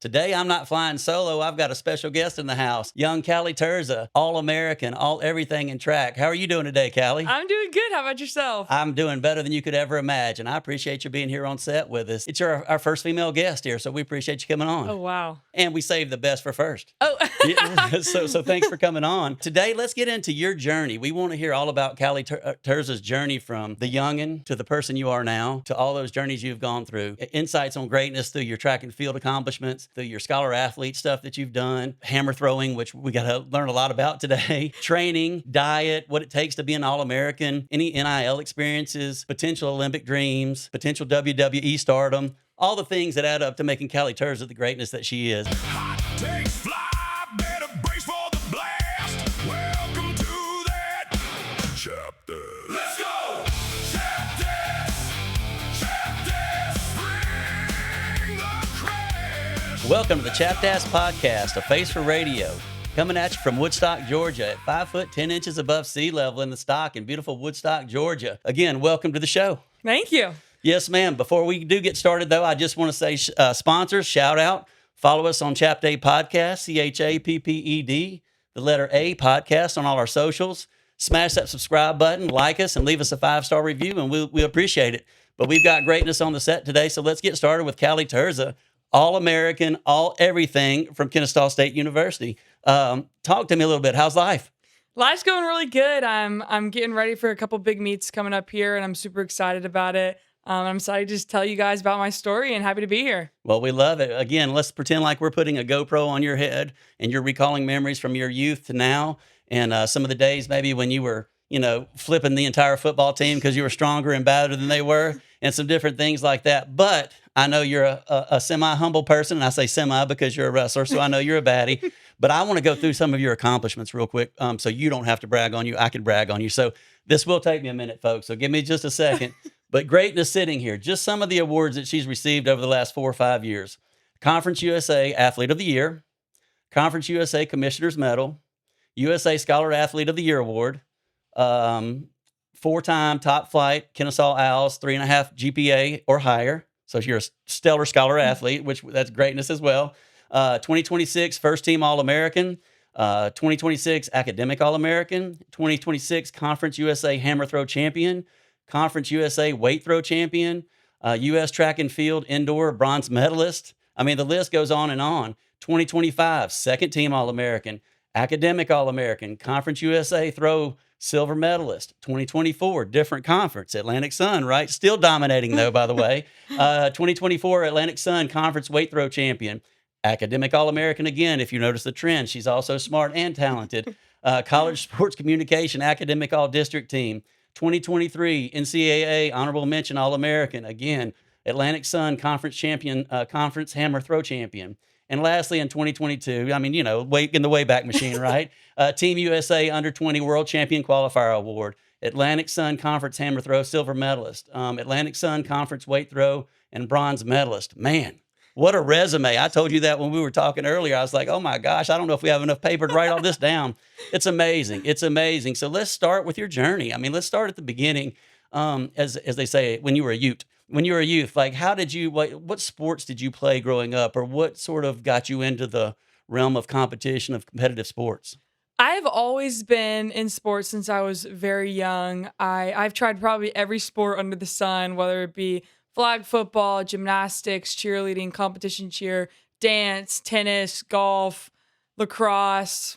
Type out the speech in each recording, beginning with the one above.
Today, I'm not flying solo. I've got a special guest in the house, young Callie Terza, All-American, all everything in track. How are you doing today, Callie? I'm doing good. How about yourself? I'm doing better than you could ever imagine. I appreciate you being here on set with us. It's our first female guest here, so we appreciate you coming on. Oh, wow. And we saved the best for first. Oh, So thanks for coming on. Today, let's get into your journey. We want to hear all about Callie Terza's journey from the youngin' to the person you are now, to all those journeys you've gone through. Insights on greatness through your track and field accomplishments, through your scholar athlete stuff that you've done, hammer throwing, which we got to learn a lot about today, training, diet, what it takes to be an All-American, any NIL experiences, potential Olympic dreams, potential WWE Stardom, all the things that add up to making Callie Terza the greatness that she is. Hot takes fly, better brace for the blast. Welcome to that chapter. Let's go! Bring the crash. Welcome to the Chapdass Podcast, a face for radio. Coming at you from Woodstock, Georgia, at 5 foot 10 inches above sea level in the stock in beautiful Woodstock, Georgia. Again, welcome to the show. thank you. Yes, ma'am. Before we do get started, though, I just want to say sponsors, shout out. Follow us on Chapday Podcast, CHAPPED, the letter A podcast on all our socials. Smash that subscribe button, like us, and leave us a 5-star review, and we appreciate it. But we've got greatness on the set today, so let's get started with Callie Terza, All-American, all everything from Kennesaw State University. Talk to me a little bit. How's life? Life's going really good. I'm getting ready for a couple big meets coming up here, and I'm super excited about it. I'm excited to just tell you guys about my story and happy to be here. Well, we love it. Again, let's pretend like we're putting a GoPro on your head and you're recalling memories from your youth to now, and some of the days maybe when you were, flipping the entire football team because you were stronger and badder than they were, and some different things like that. But I know you're a semi-humble person, and I say semi because you're a wrestler, so I know you're a baddie. But I want to go through some of your accomplishments real quick, so you don't have to brag on you. I can brag on you. So this will take me a minute, folks, so give me just a second. But greatness sitting here. Just some of the awards that she's received over the last 4 or 5 years. Conference USA Athlete of the Year, Conference USA Commissioner's Medal, USA Scholar Athlete of the Year Award, 4-time top flight Kennesaw Owls, 3.5 GPA or higher. So you're a stellar scholar athlete, which that's greatness as well. 2026 First Team All-American, 2026 Academic All-American, 2026 Conference USA Hammer Throw Champion, Conference USA Weight Throw Champion, U.S. Track and Field Indoor Bronze Medalist. I mean, the list goes on and on. 2025 Second Team All-American, Academic All-American, Conference USA Throw Silver Medalist. 2024 different conference, Atlantic Sun, right? Still dominating though, by the way. 2024 Atlantic Sun Conference Weight Throw Champion. Academic All-American again, if you notice the trend. She's also smart and talented. College Sports Communication Academic All-District Team. 2023 NCAA Honorable Mention All-American. Again, Atlantic Sun Conference Champion, Conference Hammer Throw Champion. And lastly, in 2022, I mean, in the Wayback Machine, right? Team USA Under-20 World Champion Qualifier Award. Atlantic Sun Conference Hammer Throw Silver Medalist. Atlantic Sun Conference Weight Throw and Bronze Medalist. Man, what a resume. I told you that when we were talking earlier. I was like, oh my gosh, I don't know if we have enough paper to write all this down. It's amazing. It's amazing. So let's start with your journey. I mean, let's start at the beginning. As they say, when you were a youth, like what sports did you play growing up, or what sort of got you into the realm of competition, of competitive sports? I've always been in sports since I was very young. I've tried probably every sport under the sun, whether it be flag football, gymnastics, cheerleading, competition cheer, dance, tennis, golf, lacrosse,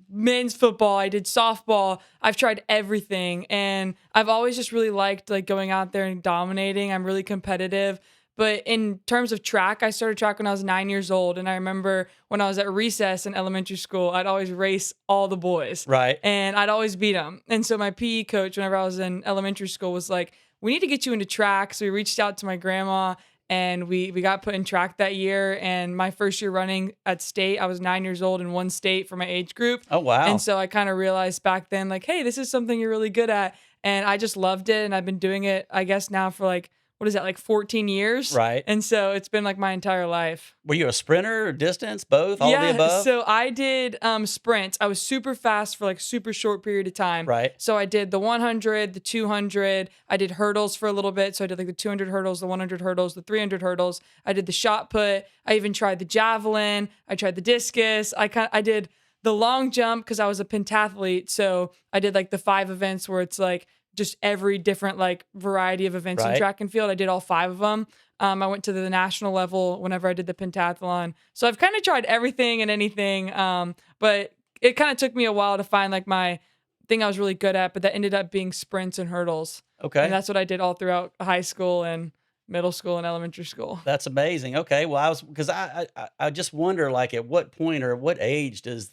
men's football. I did softball. I've tried everything, and I've always just really liked going out there and dominating. I'm really competitive. But in terms of track, I started track when I was 9 years old, and I remember when I was at recess in elementary school, I'd always race all the boys. Right. And I'd always beat them. And so my PE coach, whenever I was in elementary school, was like, we need to get you into track. So we reached out to my grandma, and we got put in track that year. And my first year running at state, I was 9 years old in one state for my age group. Oh, wow. And so I kind of realized back then, hey, this is something you're really good at. And I just loved it. And I've been doing it, I guess, now for what is that, like 14 years? Right. And so it's been like my entire life. Were you a sprinter or distance, both, all of the Yeah, above? so I did sprints. I was super fast for like super short period of time. Right. So I did the 100, the 200. I did hurdles for a little bit. So I did like the 200 hurdles, the 100 hurdles, the 300 hurdles. I did the shot put. I even tried the javelin. I tried the discus. I did the long jump because I was a pentathlete. So I did like the 5 events where it's like just every different like variety of events in Right. track and field. I did all 5 of them. I went to the national level whenever I did the pentathlon. So I've kind of tried everything and anything. But it kind of took me a while to find like my thing I was really good at, but that ended up being sprints and hurdles. Okay. And that's what I did all throughout high school and middle school and elementary school. That's amazing. Okay. Well, because I just wonder, like, at what point or what age does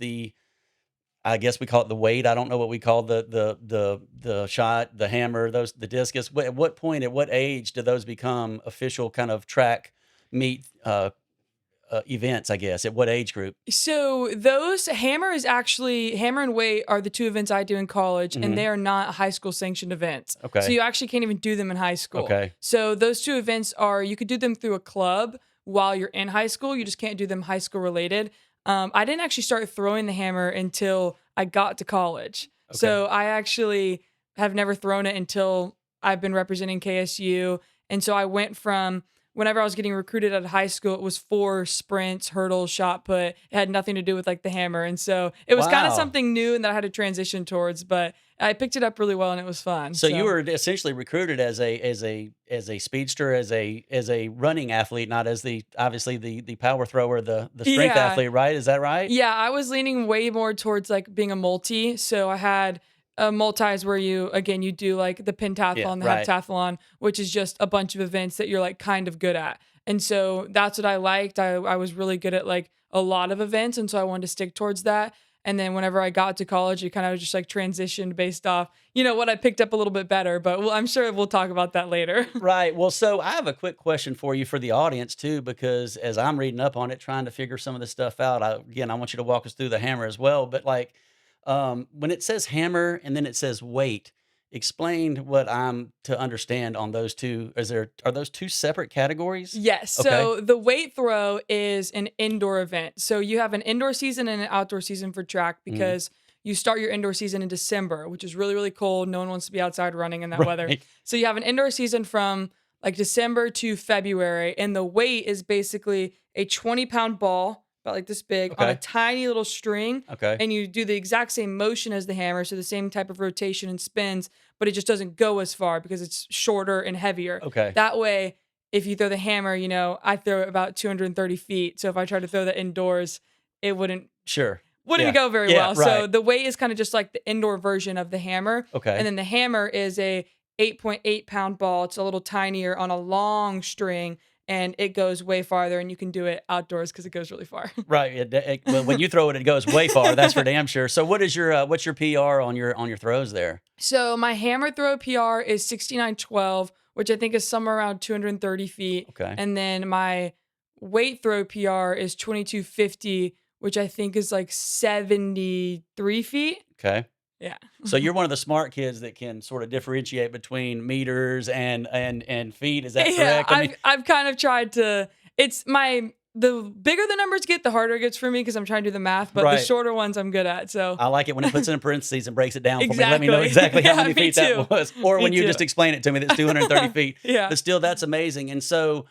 I guess we call it the weight. I don't know what we call the shot, the hammer, the discus. At what point, at what age do those become official kind of track meet events? I guess at what age group? So hammer and weight are the 2 events I do in college, Mhm. and they are not high school sanctioned events. Okay. So you actually can't even do them in high school. Okay. So those 2 events you could do them through a club while you're in high school. You just can't do them high school related. I didn't actually start throwing the hammer until I got to college. Okay. So I actually have never thrown it until I've been representing KSU. And so I went from whenever I was getting recruited out of high school, it was 4 sprints, hurdles, shot put. It had nothing to do with like the hammer. And so it was kind of Wow. something new and that I had to transition towards, but I picked it up really well and it was fun. So you were essentially recruited as a speedster, as a running athlete, not as obviously the power thrower, the strength Yeah. athlete, right? Is that right? Yeah, I was leaning way more towards like being a multi. So I had multis where you do like the pentathlon, Yeah, the right. heptathlon, which is just a bunch of events that you're like kind of good at. And so that's what I liked. I was really good at like a lot of events. And so I wanted to stick towards that. And then whenever I got to college, it kind of just like transitioned based off, what I picked up a little bit better. But I'm sure we'll talk about that later. Right. Well, so I have a quick question for you for the audience too, because as I'm reading up on it, trying to figure some of this stuff out, I want you to walk us through the hammer as well. But like, when it says hammer and then it says weight, explain what I'm to understand on those two. Are those 2 separate categories? Yes. Okay. So the weight throw is an indoor event. So you have an indoor season and an outdoor season for track because you start your indoor season in December, which is really, really cold. No one wants to be outside running in that weather. Right. So you have an indoor season from like December to February. And the weight is basically a 20-pound ball, about like this big, on a Okay. tiny little string. Okay. And you do the exact same motion as the hammer. So the same type of rotation and spins, but it just doesn't go as far because it's shorter and heavier. Okay. That way, if you throw the hammer, I throw it about 230 feet. So if I try to throw that indoors, it wouldn't Sure. wouldn't Yeah. go very Yeah, well. So right. the weight is kind of just like the indoor version of the hammer. Okay. And then the hammer is a 8.8-pound ball. It's a little tinier on a long string, and it goes way farther, and you can do it outdoors because it goes really far. Right. Well, when you throw it, it goes way far. That's for damn sure. So what's your PR on your throws there? So my hammer throw PR is 69.12, which I think is somewhere around 230 feet. Okay. And then my weight throw PR is 22.50, which I think is like 73 feet. Okay. Yeah. So you're one of the smart kids that can sort of differentiate between meters and feet. Is that Yeah, correct? I've kind of tried to. The bigger the numbers get, the harder it gets for me because I'm trying to do the math. But the Right. shorter ones, I'm good at. So I like it when it puts it in parentheses and breaks it down for me. Let me Exactly. know exactly how Yeah, many me feet too. that was. Or Me when you too. just explain it to me, that's 230 feet. Yeah. But still, that's amazing. And so,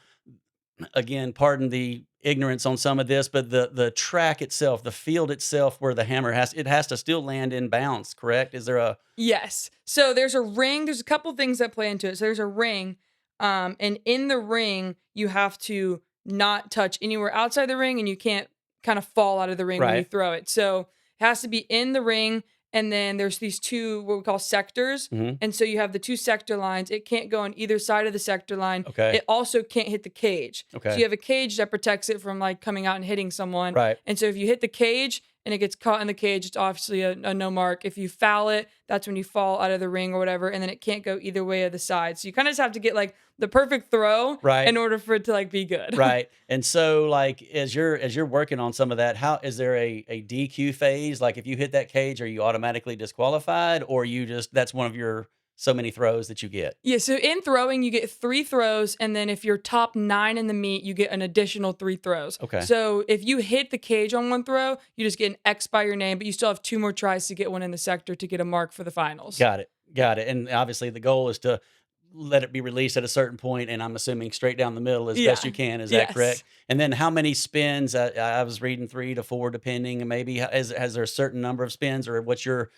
again, pardon the ignorance on some of this, but the track itself, the field itself, where the hammer has to still land in bounds. Correct? Is there a Yes. So there's a ring. There's a couple things that play into it. So there's a ring, and in the ring you have to not touch anywhere outside the ring, and you can't kind of fall out of the ring when you Right. throw it. So it has to be in the ring, and then there's these 2 what we call sectors, Mhm. and so you have the 2 sector lines. It can't go on either side of the sector line. Okay. It also can't hit the cage. Okay. So you have a cage that protects it from like coming out and hitting someone. Right. And so if you hit the cage and it gets caught in the cage, it's obviously a no mark. If you foul it, that's when you fall out of the ring or whatever, and then it can't go either way of the side. So you kind of just have to get like the perfect throw Right. in order for it to like be good. Right. And so, like, as you're working on some of that, how is there a DQ phase? Like, if you hit that cage, are you automatically disqualified, or that's one of your so many throws that you get. Yeah, so in throwing, you get 3 throws, and then if you're top 9 in the meet, you get an additional 3 throws. Okay. So if you hit the cage on 1 throw, you just get an X by your name, but you still have 2 more tries to get one in the sector to get a mark for the finals. Got it. Got it. And obviously the goal is to let it be released at a certain point, and I'm assuming straight down the middle as best Yeah. you can. Is that Yes. correct? And then how many spins? I was reading 3 to 4, depending. And maybe has there a certain number of spins, or what's your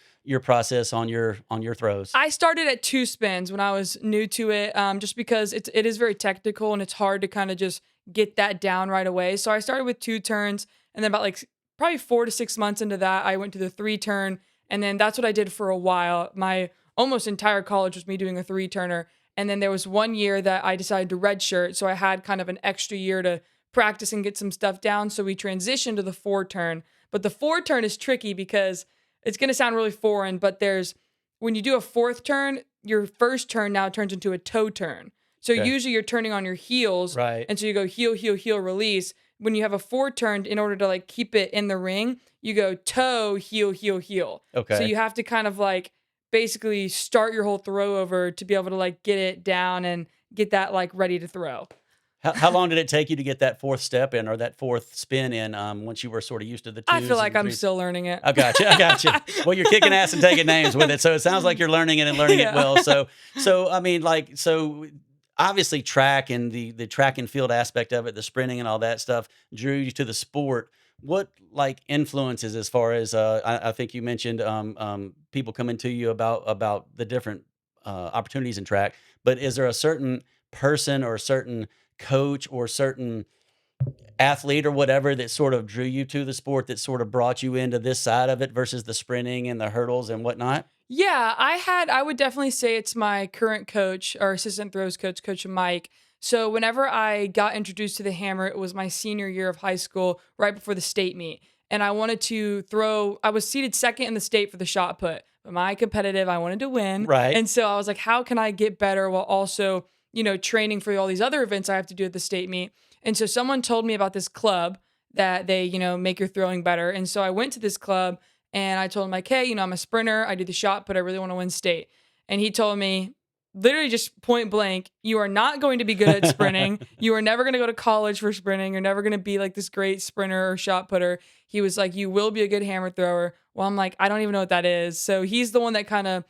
process on your throws? I started at 2 spins when I was new to it, just because it is very technical and it's hard to kind of just get that down right away. So I started with 2 turns, and then about like probably 4 to 6 months into that, I went to the 3 turn, and then that's what I did for a while. My almost entire college was me doing a 3 turner, and then there was 1 year that I decided to redshirt, so I had kind of an extra year to practice and get some stuff down. So we transitioned to the 4 turn, but the 4 turn is tricky because it's going to sound really foreign, but when you do a 4th turn, your first turn now turns into a toe turn. So Okay. usually you're turning on your heels. Right. And so you go heel, heel, heel, release. When you have a 4 turn, in order to like keep it in the ring, you go toe, heel, heel, heel. Okay. So you have to kind of like basically start your whole throw over to be able to like get it down and get that like ready to throw. How long did it take you to get that 4th step in, or that 4th spin in, once you were sort of used to the 2s? I feel like and I'm 3s? still learning it. I got you. I got you. Well, you're kicking ass and taking names with it, so it sounds like you're learning it and learning Yeah. it well. So I mean, like, so obviously track and the track and field aspect of it, the sprinting and all that stuff drew you to the sport. What like influences as far as I think you mentioned people coming to you about the different opportunities in track, but is there a certain person or a certain coach or certain athlete or whatever that sort of drew you to the sport, that sort of brought you into this side of it versus the sprinting and the hurdles and whatnot? Yeah, I would definitely say it's my current coach, or assistant throws coach, Coach Mike. So whenever I got introduced to the hammer, it was my senior year of high school, right before the state meet. And I wanted to throw, I was seated 2nd in the state for the shot put, but my competitive, I wanted to win. Right. And so I was like, how can I get better while also, training for all these other events I have to do at the state meet? And so someone told me about this club that they, make your throwing better. And so I went to this club and I told him like, hey, I'm a sprinter. I do the shot, but I really want to win state. And he told me literally just point blank, you are not going to be good at sprinting. You are never going to go to college for sprinting. You're never going to be like this great sprinter or shot putter. He was like, you will be a good hammer thrower. Well, I'm like, I don't even know what that is. So he's the one that kind of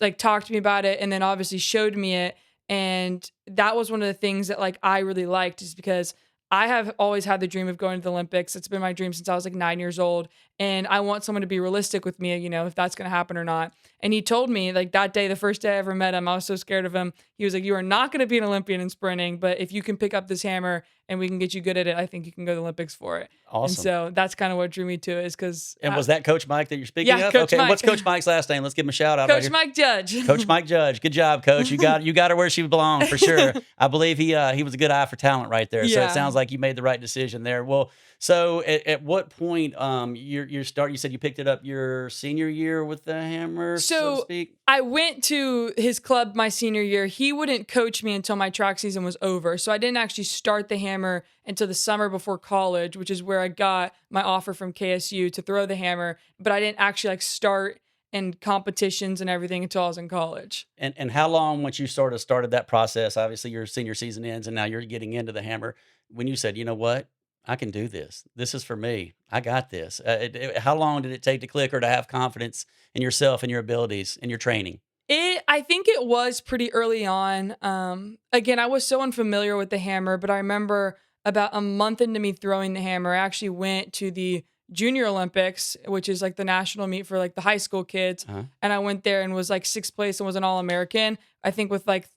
like talked to me about it and then obviously showed me it. And that was one of the things that like I really liked, is because I have always had the dream of going to the Olympics. It's been my dream since I was like 9 years old. And I want someone to be realistic with me, if that's going to happen or not. And he told me like that day, the first day I ever met him, I was so scared of him. He was like, you are not going to be an Olympian in sprinting, but if you can pick up this hammer and we can get you good at it, I think you can go to the Olympics for it. Awesome. And so that's kind of what drew me to it, is because. And was that Coach Mike that you're speaking Yeah, of? Coach Okay, Mike. what's Coach Mike's last name? Let's give him a shout out. Right Coach here. Mike Judge. Coach Mike Judge. Good job, Coach. You got her where she belonged for sure. I believe he was a good eye for talent right there. So Yeah. it sounds like you made the right decision there. Well, so at what point you said you picked it up your senior year with the hammer, so to speak? I went to his club my senior year. He wouldn't coach me until my track season was over. So I didn't actually start the hammer until the summer before college, which is where I got my offer from KSU to throw the hammer. But I didn't actually like start in competitions and everything until I was in college. And how long, once you sort of started that process, obviously your senior season ends and now you're getting into the hammer, when you said, you know what, I can do this. This is for me. I got this. How long did it take to click or to have confidence in yourself and your abilities and your training? I think it was pretty early on. Again, I was so unfamiliar with the hammer, but I remember about a month into me throwing the hammer, I actually went to the Junior Olympics, which is like the national meet for like the high school kids. Uh-huh. And I went there and was like 6th place and was an All-American, I think with like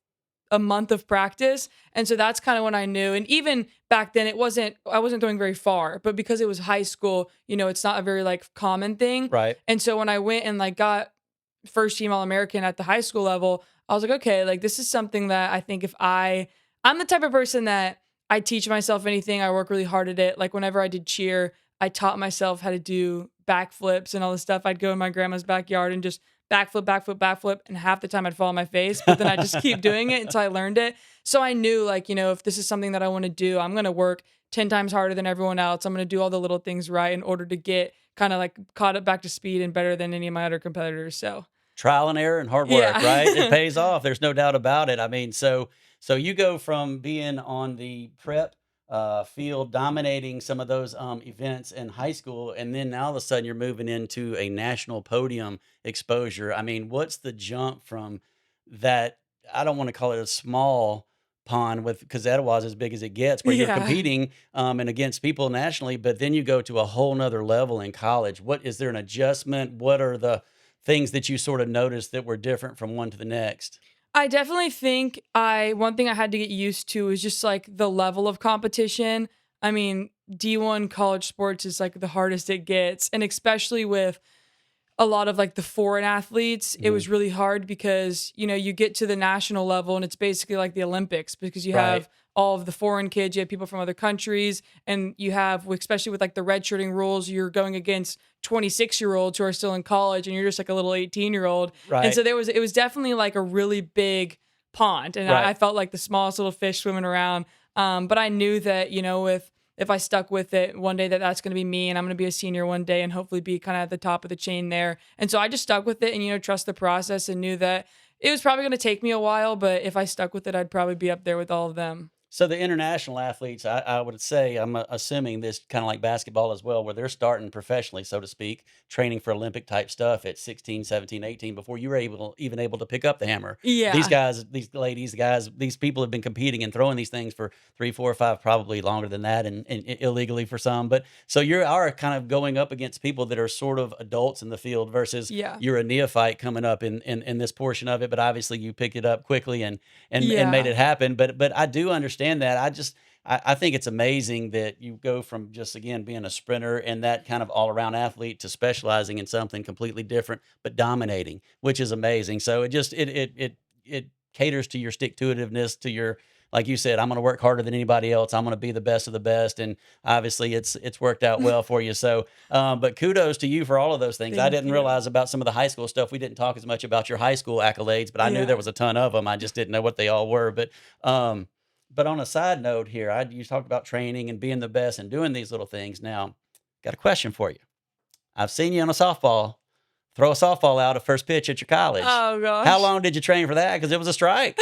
a month of practice. And so that's kind of when I knew. And even back then I wasn't going very far, but because it was high school, it's not a very like common thing. Right. And so when I went and like got first team All-American at the high school level, I was like, okay, like this is something that I think I'm the type of person that I teach myself anything. I work really hard at it. Like whenever I did cheer, I taught myself how to do backflips and all this stuff. I'd go in my grandma's backyard and just backflip, backflip, backflip. And half the time I'd fall on my face, but then I just keep doing it until I learned it. So I knew like, if this is something that I want to do, I'm going to work 10 times harder than everyone else. I'm going to do all the little things right in order to get kind of like caught up back to speed and better than any of my other competitors. So trial and error and hard work, Yeah. right? It pays off. There's no doubt about it. I mean, so you go from being on the prep field, dominating some of those events in high school, and then now all of a sudden you're moving into a national podium exposure. I mean, what's the jump from that? I don't want to call it a small pond with because Etowah's as big as it gets, where you're Yeah. competing and against people nationally, but then you go to a whole nother level in college. What is there an adjustment? What are the things that you sort of noticed that were different from one to the next? I definitely think one thing I had to get used to is just like the level of competition. I mean, D1 college sports is like the hardest it gets. And especially with a lot of like the foreign athletes, it Mhm. was really hard because, you get to the national level and it's basically like the Olympics because you Right. have all of the foreign kids, you have people from other countries, and you have, especially with like the redshirting rules, you're going against 26-year-olds who are still in college and you're just like a little 18-year-old. And so Right. it was definitely like a really big pond. And I Right. felt like the smallest little fish swimming around. But I knew that, if I stuck with it one day that's going to be me and I'm going to be a senior one day and hopefully be kind of at the top of the chain there. And so I just stuck with it and, trust the process and knew that it was probably going to take me a while, but if I stuck with it, I'd probably be up there with all of them. So the international athletes, I would say, I'm assuming this kind of like basketball as well, where they're starting professionally, so to speak, training for Olympic type stuff at 16, 17, 18 before you were even able to pick up the hammer. These Yeah. guys, these ladies, guys, these people have been competing and throwing these things for 3, 4, 5, probably longer than that, and illegally for some. But so you are kind of going up against people that are sort of adults in the field versus Yeah. you're a neophyte coming up in this portion of it. But obviously you picked it up quickly and made Yeah. it happen. But I do understand that. I think it's amazing that you go from just again being a sprinter and that kind of all around athlete to specializing in something completely different, but dominating, which is amazing. So it caters to your stick to itiveness, to your like you said, I'm going to work harder than anybody else. I'm going to be the best of the best, and obviously it's worked out well for you. So, but kudos to you for all of those things. I Thank didn't you. realize about some of the high school stuff. We didn't talk as much about your high school accolades, but I knew there Yeah. was a ton of them. I just didn't know what they all were. But on a side note here, you talked about training and being the best and doing these little things. Now, got a question for you. I've seen you on a softball throw a softball out at first pitch at your college. Oh How gosh. long did you train for that? Because it was a strike.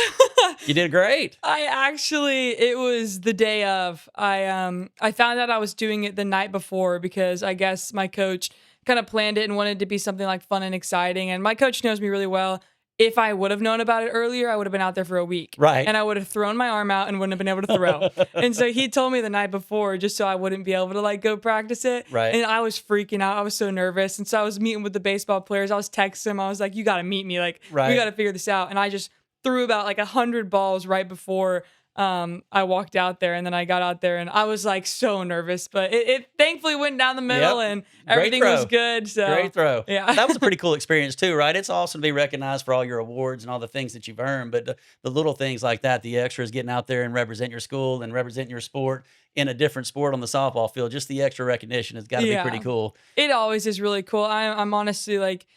You did great. It was the day of. I found out I was doing it the night before because I guess my coach kind of planned it and wanted it to be something like fun and exciting. And my coach knows me really well. If I would have known about it earlier, I would have been out there for a week. Right. And I would have thrown my arm out and wouldn't have been able to throw. And so he told me the night before just so I wouldn't be able to like go practice it. Right. And I was freaking out. I was so nervous. And so I was meeting with the baseball players. I was texting them. I was like, you got to meet me. Like, we Right. got to figure this out. And I just threw about like 100 balls right before I walked out there, and then I got out there and I was like so nervous, but it thankfully went down the middle Yep. and Great everything was throw. good. So Great throw. yeah. That was a pretty cool experience too, right? It's awesome to be recognized for all your awards and all the things that you've earned, but the little things like that, the extras, getting out there and represent your school and represent your sport in a different sport on the softball field, just the extra recognition has got to be pretty Yeah. cool. It always is really cool. I'm honestly like,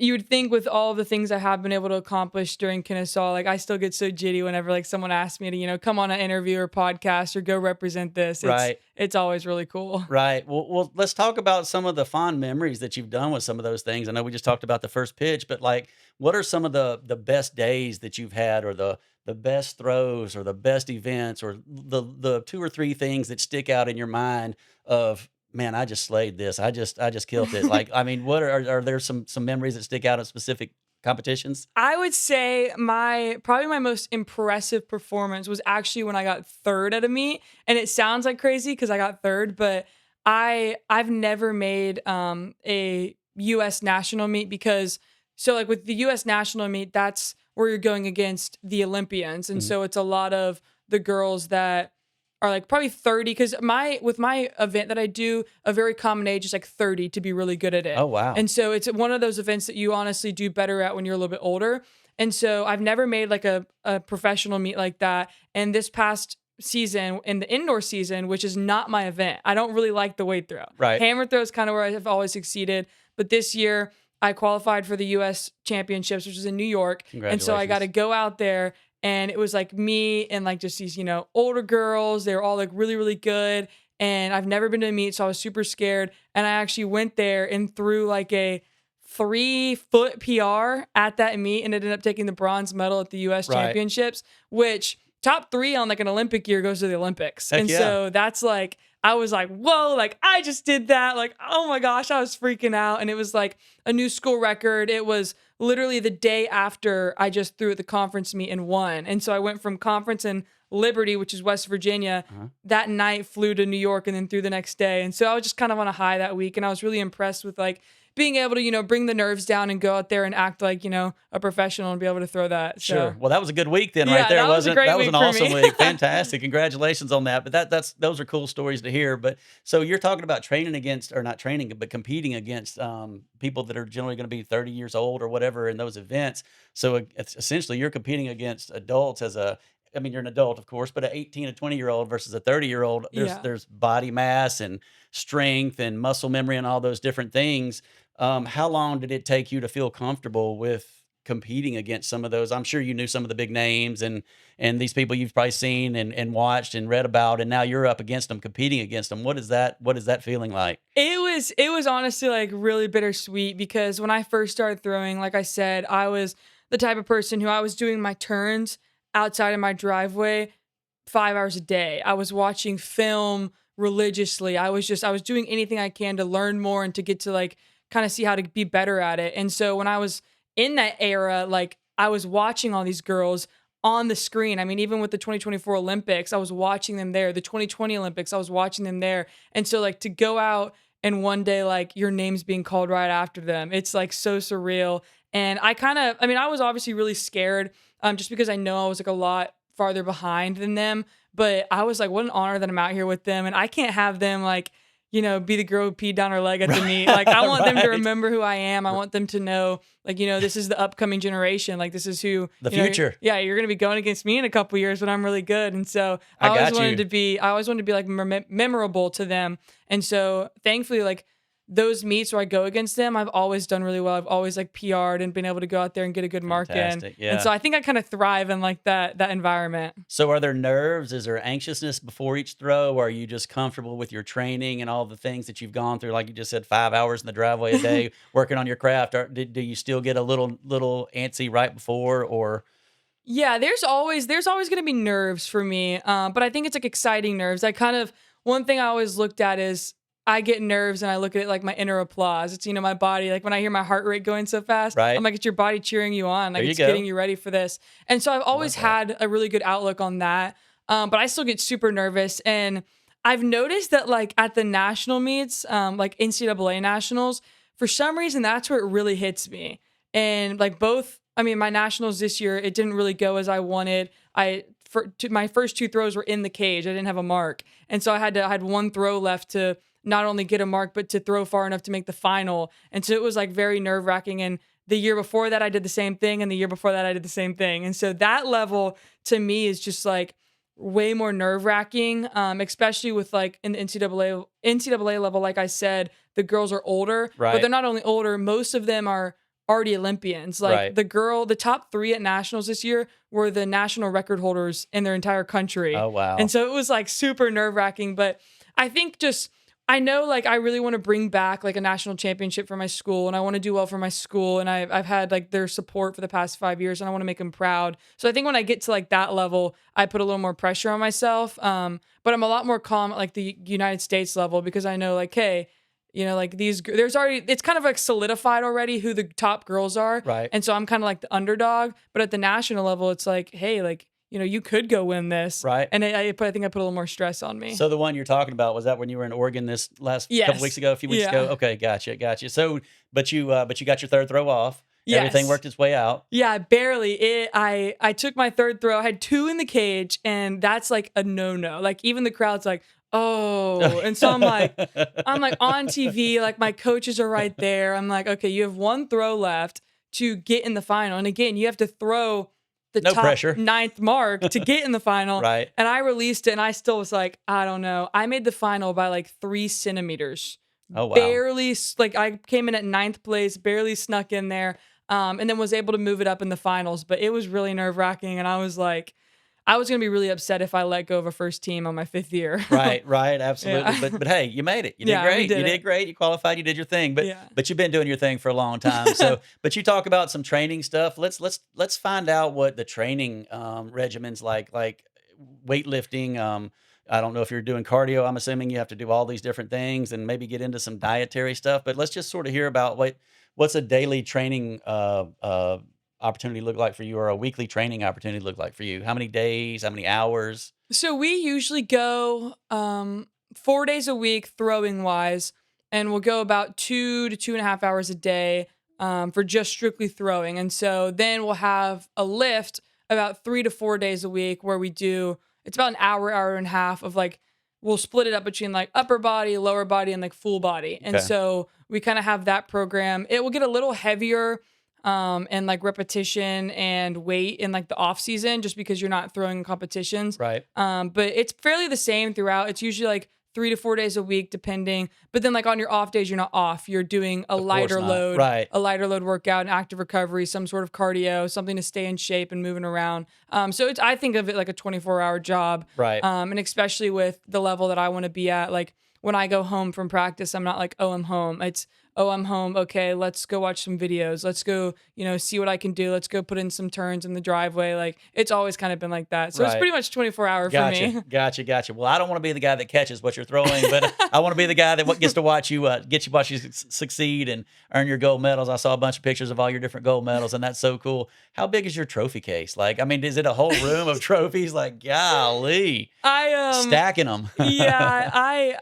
you would think with all the things I have been able to accomplish during Kennesaw, like I still get so jitty whenever like someone asks me to, come on an interview or podcast or go represent this. Right. It's always really cool. Right. Well, let's talk about some of the fond memories that you've done with some of those things. I know we just talked about the first pitch, but like, what are some of the best days that you've had, or the best throws, or the best events, or the two or three things that stick out in your mind of, man, I just slayed this. I just killed it. Like, I mean, what are there some memories that stick out of specific competitions? I would say probably my most impressive performance was actually when I got third at a meet. And it sounds like crazy because I got third, but I've never made a US national meet because so like with the US national meet, that's where you're going against the Olympians. And Mhm. so it's a lot of the girls that are like probably 30 because with my event that I do, a very common age is like 30 to be really good at it. Oh, wow. And so it's one of those events that you honestly do better at when you're a little bit older. And so I've never made like a professional meet like that. And this past season, in the indoor season, which is not my event, I don't really like the weight throw. Right. Hammer throw is kind of where I've always succeeded. But this year, I qualified for the US Championships, which is in New York. And so I got to Congratulations. go out there. And it was like me and like just these, older girls. They were all like really, really good. And I've never been to a meet, so I was super scared. And I actually went there and threw like a 3-foot PR at that meet and ended up taking the bronze medal at the US Right. championships, which top 3 on like an Olympic year goes to the Olympics. Heck and yeah. so that's like, I was like, whoa, like I just did that. Like, oh my gosh, I was freaking out. And it was like a new school record. It was literally the day after I just threw at the conference meet and won. And so I went from conference in Liberty, which is West Virginia, that night, flew to New York and then threw the next day. And so I was just kind of on a high that week. And I was really impressed with like being able to, you know, bring the nerves down and go out there and act like, you know, a professional and be able to throw that. So. Sure. Well, that was a good week then, Yeah, right there, that was a wasn't? great That was week an for awesome me. week. Fantastic. Congratulations on that. But those are cool stories to hear. But so you're talking about training against, or not training, but competing against people that are generally going to be 30 years old or whatever in those events. So it's essentially you're competing against adults I mean, you're an adult, of course, but an 18 and 20-year-old versus a 30-year-old, Yeah. there's body mass and strength and muscle memory and all those different things. How long did it take you to feel comfortable with competing against some of those? I'm sure you knew some of the big names and these people you've probably seen and watched and read about, and now you're up against them, competing against them. What is that feeling like? It was honestly like really bittersweet because when I first started throwing, like I said, I was the type of person who I was doing my turns outside of my driveway 5 hours a day. I was watching film religiously. I was doing anything I can to learn more and to get to like kind of see how to be better at it. And so when I was in that era, like I was watching all these girls on the screen. I mean, even with the 2024 Olympics, I was watching them there. The 2020 Olympics, I was watching them there. And so like to go out and one day like your name's being called right after them, it's like so surreal. And I was obviously really scared just because I know I was like a lot farther behind than them. But I was like, what an honor that I'm out here with them. And I can't have them like, you know, be the girl who peed down her leg at the meet. Like I want them to Right. remember who I am. I want them to know, like, you know, this is the upcoming generation. Like this is who The you know, future. yeah, you're gonna be going against me in a couple years when I'm really good. And so I I always got wanted you. to be, like memorable to them. And so thankfully, like those meets where I go against them, I've always done really well. I've always like PR'd and been able to go out there and get a good mark in. Fantastic, yeah. And so I think I kind of thrive in like that environment. So are there nerves? Is there anxiousness before each throw? Or are you just comfortable with your training and all the things that you've gone through? Like you just said, 5 hours in the driveway a day working on your craft. Do you still get a little antsy right before, or? Yeah, there's always going to be nerves for me. But I think it's like exciting nerves. One thing I always looked at is I get nerves and I look at it like my inner applause. It's, you know, my body, like when I hear my heart rate going so fast, Right. I'm like, it's your body cheering you on. Like There you it's go. getting you ready for this. And so I've always that. had a really good outlook on that. But I still get super nervous. And I've noticed that like at the national meets, like NCAA nationals, for some reason, that's where it really hits me. And like my nationals this year, it didn't really go as I wanted. My first 2 throws were in the cage. I didn't have a mark. And so I had one throw left to not only get a mark, but to throw far enough to make the final. And so it was like very nerve wracking. And the year before that, I did the same thing. And the year before that, I did the same thing. And so that level to me is just like way more nerve wracking, especially with like in the NCAA level. Like I said, the girls are older, Right. but they're not only older, most of them are already Olympians. Like Right. the top 3 at nationals this year were the national record holders in their entire country. Oh, wow. And so it was like super nerve wracking, but I think I know like I really want to bring back like a national championship for my school, and I want to do well for my school, and I've had like their support for the past 5 years, and I want to make them proud. So I think when I get to like that level, I put a little more pressure on myself. But I'm a lot more calm at like the United States level because I know like, hey, you know, like it's kind of like solidified already who the top girls are. Right. And so I'm kind of like the underdog, but at the national level, it's like, hey, like, you know, you could go win this. Right. And I think I put a little more stress on me. So the one you're talking about, was that when you were in Oregon this last Yes. couple weeks ago, a few weeks Yeah. ago? Okay, gotcha. So, but you got your third throw off. Yes. Everything worked its way out. Yeah, barely. I took my third throw. I had 2 in the cage, and that's like a no-no. Like even the crowd's like, oh. And so I'm like on TV, like my coaches are right there. I'm like, okay, you have 1 throw left to get in the final. And again, you have to throw the No top pressure. 9th mark to get in the final. Right. And I released it, and I still was like, I don't know. I made the final by like 3 centimeters. Oh, wow. Barely, like I came in at 9th place, barely snuck in there. And then was able to move it up in the finals. But it was really nerve wracking. And I was like, I was going to be really upset if I let go of a first team on my 5th year. Right, absolutely. Yeah. But hey, you made it. You did Yeah, we great. did You it. did great. You qualified. You did your thing. But Yeah. but you've been doing your thing for a long time. So, but you talk about some training stuff. Let's find out what the training regimen's like weightlifting. I don't know if you're doing cardio. I'm assuming you have to do all these different things and maybe get into some dietary stuff. But let's just sort of hear about what's a daily training opportunity look like for you, or a weekly training opportunity look like for you? How many days? How many hours? So we usually go 4 days a week throwing wise, and we'll go about 2 to 2.5 hours a day for just strictly throwing. And so then we'll have a lift about 3 to 4 days a week where it's about an hour and a half of like, we'll split it up between like upper body, lower body, and like full body. And Okay. so we kind of have that program. It will get a little heavier and like repetition and weight in like the off season, just because you're not throwing in competitions. Right. But it's fairly the same throughout. It's usually like 3 to 4 days a week, depending. But then like on your off days, you're not off. You're doing a Of course lighter not. load, Right. a lighter load workout, an active recovery, some sort of cardio, something to stay in shape and moving around. So I think of it like a 24-hour job. Right. And especially with the level that I want to be at, like when I go home from practice, I'm not like, oh, I'm home. It's, oh, I'm home. Okay, let's go watch some videos. Let's go, see what I can do. Let's go put in some turns in the driveway. Like it's always kind of been like that. So it's Right. pretty much 24-hour for me. Gotcha. Well, I don't want to be the guy that catches what you're throwing, but I want to be the guy that gets to watch you succeed and earn your gold medals. I saw a bunch of pictures of all your different gold medals, and that's so cool. How big is your trophy case? Like, I mean, is it a whole room of trophies? Like, golly, stacking them. Yeah,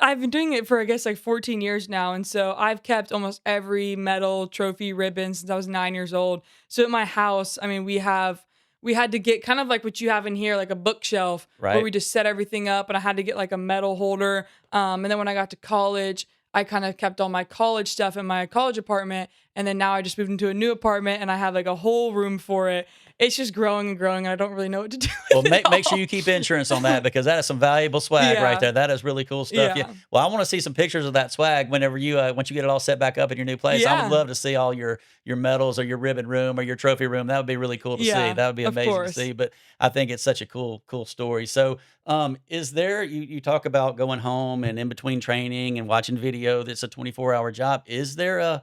I've been doing it for I guess like 14 years now, and so I've kept almost every medal, trophy, ribbon since I was 9 years old. So at my house, I mean, we had to get kind of like what you have in here, like a bookshelf where Right. we just set everything up, and I had to get like a medal holder. And then when I got to college, I kind of kept all my college stuff in my college apartment, and then now I just moved into a new apartment, and I have like a whole room for it. It's just growing and growing, and I don't really know what to do Well, with it make sure all. you keep insurance on that, because that is some valuable swag Yeah. right there. That is really cool stuff. Yeah. Yeah. Well, I want to see some pictures of that swag whenever once you get it all set back up in your new place. I Yeah. would love to see all your medals or your ribbon room or your trophy room. That would be really cool to see. Yeah, That would be of amazing to course. see. But I think it's such a cool story. So, is there, you talk about going home and in between training and watching video, that's a 24-hour job. Is there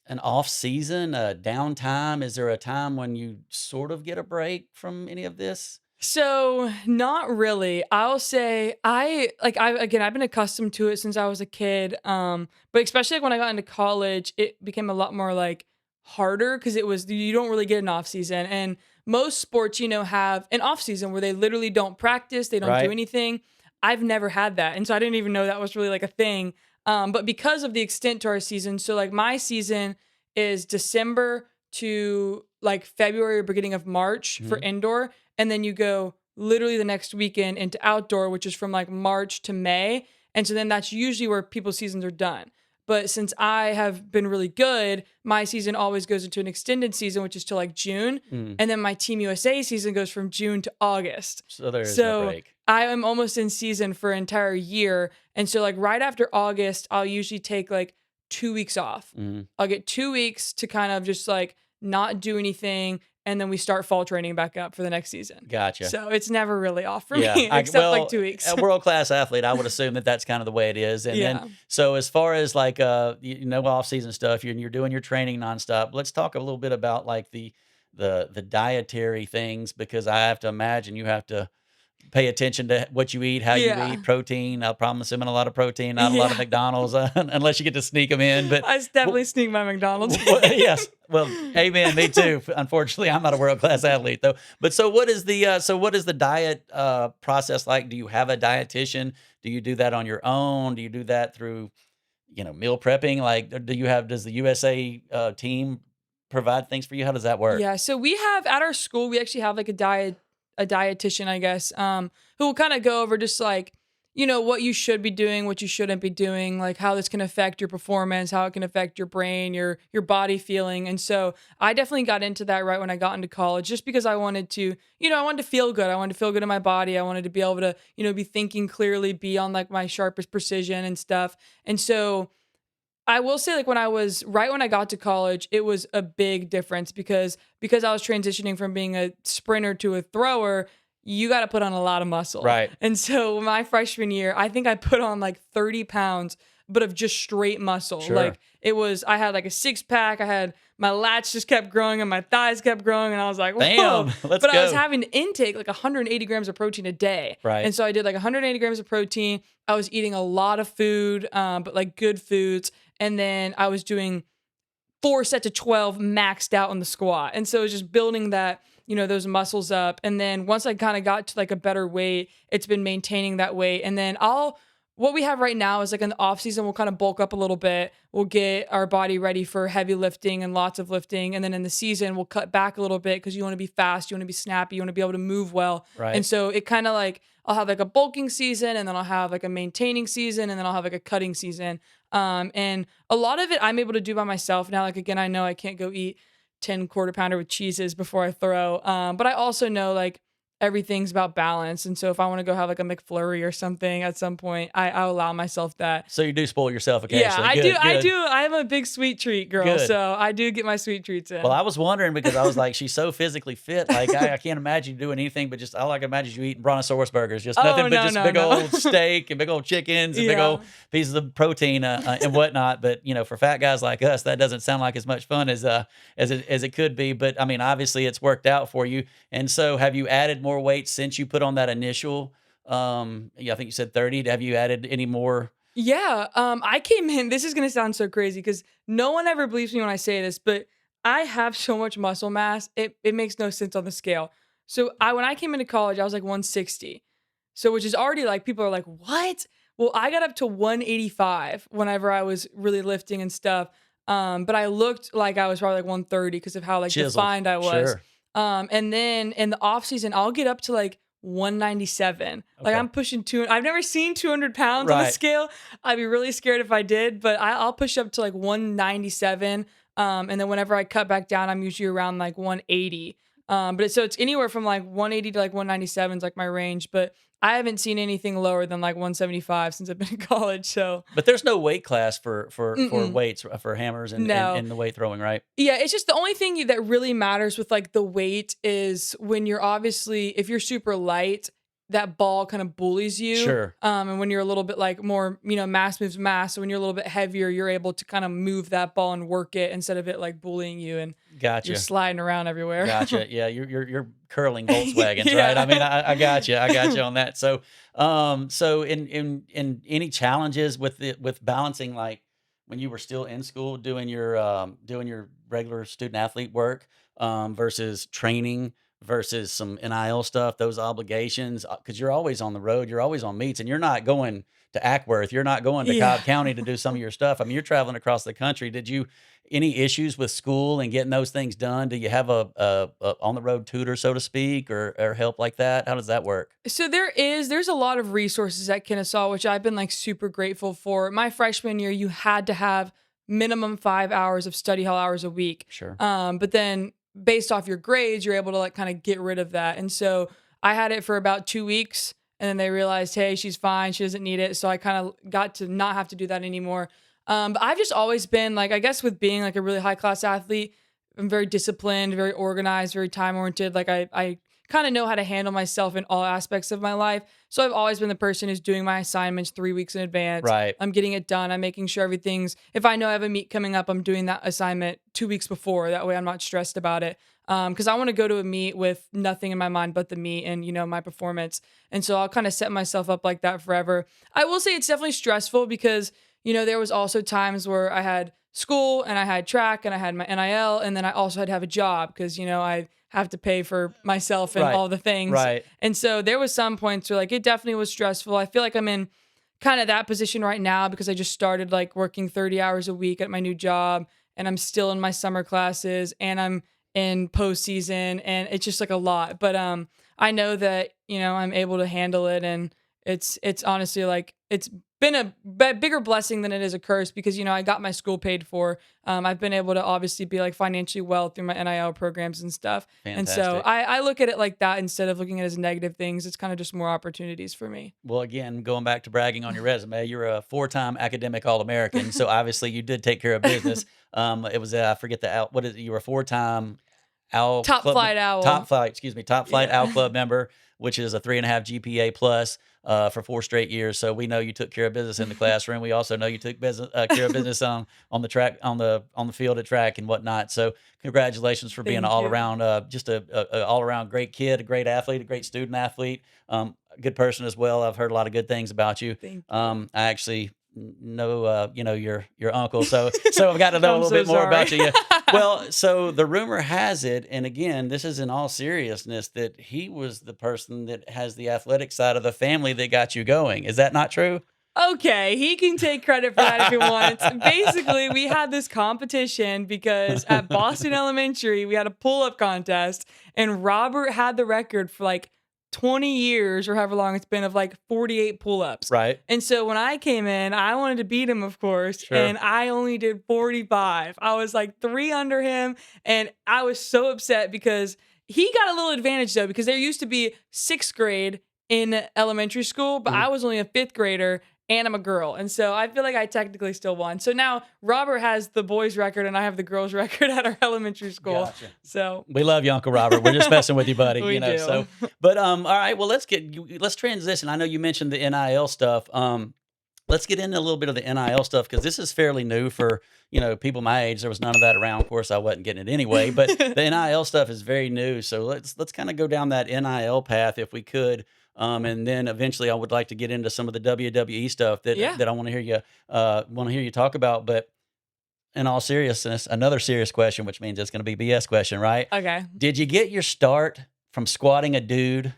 an off season, a downtime? Is there a time when you sort of get a break from any of this? So not really. I'll say I've been accustomed to it since I was a kid. But especially like when I got into college, it became a lot more like harder because you don't really get an off season. And most sports, have an off season where they literally don't practice, they don't Right. do anything. I've never had that. And so I didn't even know that was really like a thing. But because of the extent to our season, so like my season is December to like February or beginning of March for Mhm. indoor. And then you go literally the next weekend into outdoor, which is from like March to May. And so then that's usually where people's seasons are done. But since I have been really good, my season always goes into an extended season, which is till like June. Mm. And then my Team USA season goes from June to August. So there is no So break. I am almost in season for an entire year. And so like right after August, I'll usually take like 2 weeks off. Mhm. I'll get 2 weeks to kind of just like not do anything. And then we start fall training back up for the next season. Gotcha. So it's never really off for Yeah, me, except like 2 weeks. A world class athlete, I would assume that that's kind of the way it is. And Yeah. then, so as far as like off season stuff, you're doing your training nonstop. Let's talk a little bit about like the dietary things, because I have to imagine you have to pay attention to what you eat, how Yeah. you eat, protein. I'm assuming a lot of protein, not a lot of Yeah. McDonald's, unless you get to sneak them in. But I definitely sneak my McDonald's. yes. Well, amen. Me too. Unfortunately, I'm not a world class athlete though. But so what is the diet process like? Do you have a dietitian? Do you do that on your own? Do you do that through meal prepping? Like, does the USA team provide things for you? How does that work? Yeah, so we have at our school, we actually have like a dietitian, I guess, who will kind of go over just like, what you should be doing, what you shouldn't be doing, like how this can affect your performance, how it can affect your brain, your body feeling. And so I definitely got into that right when I got into college, just because I wanted to, I wanted to feel good. I wanted to feel good in my body. I wanted to be able to, be thinking clearly, be on like my sharpest precision and stuff. And so I will say, like, when I got to college, it was a big difference because I was transitioning from being a sprinter to a thrower. You got to put on a lot of muscle. Right. And so my freshman year, I think I put on like 30 pounds, but of just straight muscle. Sure. Like I had like a 6-pack. My lats just kept growing and my thighs kept growing. And I was like, whoa. Bam, let's but I was go. having to intake like 180 grams of protein a day. Right. And so I did like 180 grams of protein. I was eating a lot of food, but like good foods. And then I was doing 4 sets of 12 maxed out on the squat. And so it was just building that, those muscles up. And then once I kind of got to like a better weight, it's been maintaining that weight. And then what we have right now is like in the off season, we'll kind of bulk up a little bit. We'll get our body ready for heavy lifting and lots of lifting. And then in the season, we'll cut back a little bit because you want to be fast, you want to be snappy, you want to be able to move well. Right. And so it kind of like, I'll have like a bulking season and then I'll have like a maintaining season and then I'll have like a cutting season. And a lot of it I'm able to do by myself now. Like, again, I know I can't go eat 10 quarter pounder with cheeses before I throw. But I also know like everything's about balance. And so if I want to go have like a McFlurry or something at some point, I'll allow myself that. So you do spoil yourself occasionally. Yeah, I Good, do. good. I do. I'm a big sweet treat girl. Good. So I do get my sweet treats in. Well, I was wondering because I was like, she's so physically fit. Like, I can't imagine you doing anything but just, all I can imagine is you eating brontosaurus burgers. Just nothing but just big old steak and big old chickens and big Yeah. old pieces of protein and whatnot. But, for fat guys like us, that doesn't sound like as much fun as it could be. But, I mean, obviously it's worked out for you. And so have you added more weight since you put on that initial, I think you said 30. Have you added any more? Yeah. I came in, this is going to sound so crazy because no one ever believes me when I say this, but I have so much muscle mass. It makes no sense on the scale. So when I came into college, I was like 160. So which is already like, people are like, what? Well, I got up to 185 whenever I was really lifting and stuff. But I looked like I was probably like 130 because of how like Chiseled. defined I was. Sure. And then in the off season, I'll get up to like 197. Like Okay. I'm pushing I've never seen 200 pounds on the Right. scale. I'd be really scared if I did, but I'll push up to like 197. And then whenever I cut back down, I'm usually around like 180. But it's anywhere from like 180 to like 197 is like my range, but I haven't seen anything lower than like 175 since I've been in college. So But there's no weight class for Mm-mm. weights, for hammers and, No. and the weight throwing, right? yeah, it's just the only thing that really matters with like the weight is when you're obviously, if you're super light, that ball kind of bullies you. Sure. And when you're a little bit like more, mass moves mass. So when you're a little bit heavier, you're able to kind of move that ball and work it instead of it like bullying you and Gotcha. you're sliding around everywhere. Gotcha. Yeah, you're curling Volkswagens, Yeah. right? I mean, I got you. I got you on that. So, so in any challenges with balancing, like when you were still in school doing your regular student athlete work, versus training versus some NIL stuff, those obligations, because you're always on the road, you're always on meets, and you're not going to Ackworth, you're not going to Yeah. Cobb County to do some of your stuff. I mean, you're traveling across the country. Did you any issues with school and getting those things done? Do you have a on the road tutor, so to speak, or help like that? How does that work? So there's a lot of resources at Kennesaw, which I've been like super grateful for. My freshman year, you had to have minimum 5 hours of study hall hours a week. Sure. But then based off your grades, you're able to like kind of get rid of that. And so I had it for about 2 weeks and then they realized, hey, she's fine. She doesn't need it. So I kind of got to not have to do that anymore. But I've just always been like, I guess with being like a really high class athlete, I'm very disciplined, very organized, very time oriented. Like I kind of know how to handle myself in all aspects of my life. So I've always been the person who's doing my assignments 3 weeks in advance. Right. I'm getting it done. I'm making sure if I know I have a meet coming up, I'm doing that assignment 2 weeks before. That way I'm not stressed about it. Because I want to go to a meet with nothing in my mind but the meet and, my performance. And so I'll kind of set myself up like that forever. I will say it's definitely stressful because, there was also times where I had school and I had track and I had my NIL and then I also had to have a job because, I have to pay for myself and Right. all the things. Right. And so there was some points where like it definitely was stressful. I feel like I'm in kind of that position right now because I just started like working 30 hours a week at my new job and I'm still in my summer classes and I'm in postseason and it's just like a lot. But I know that, I'm able to handle it and It's honestly like it's been a bigger blessing than it is a curse because I got my school paid for. I've been able to obviously be like financially well through my NIL programs and stuff. And so Fantastic. I look at it like that instead of looking at it as negative things. It's kind of just more opportunities for me. Well, again, going back to bragging on your resume, you're a 4-time academic All-American, so obviously you did take care of business. It was I forget what is it? You were a 4-time Owl Top Club, flight owl. top flight Yeah. Owl Club member, which is a 3.5 GPA plus for 4 straight years. So we know you took care of business in the classroom. We also know you took care of business on the track on the field at track and whatnot. So congratulations for being an Thank all you. around just a all around great kid, a great athlete, a great student athlete, a good person as well. I've heard a lot of good things about you. Thank you. I actually know your uncle, so I've got to know a I'm little so bit more about sorry. you. Well, so the rumor has it, and again, this is in all seriousness, that he was the person that has the athletic side of the family that got you going. Is that not true? Okay, he can take credit for that if he wants. Basically, we had this competition because at Boston Elementary, we had a pull-up contest, and Robert had the record for like 20 years or however long it's been of like 48 pull-ups. Right. And so when I came in, I wanted to beat him, of course, Sure. and I only did 45. I was like 3 under him, and I was so upset because he got a little advantage though, because there used to be 6th grade in elementary school, but I was only a 5th grader and I'm a girl. And so I feel like I technically still won. So now Robert has the boys record and I have the girls record at our elementary school. Gotcha. So We love you, Uncle Robert. We're just messing with you, buddy. We do. So, but all right. Well, let's transition. I know you mentioned the NIL stuff. Let's get into a little bit of the NIL stuff because this is fairly new for people my age. There was none of that around. Of course, I wasn't getting it anyway. But the NIL stuff is very new. So let's kind of go down that NIL path if we could. And then eventually, I would like to get into some of the WWE stuff that I want to hear you talk about. But in all seriousness, another serious question, which means it's going to be BS question, right? okay. Did you get your start from squatting a dude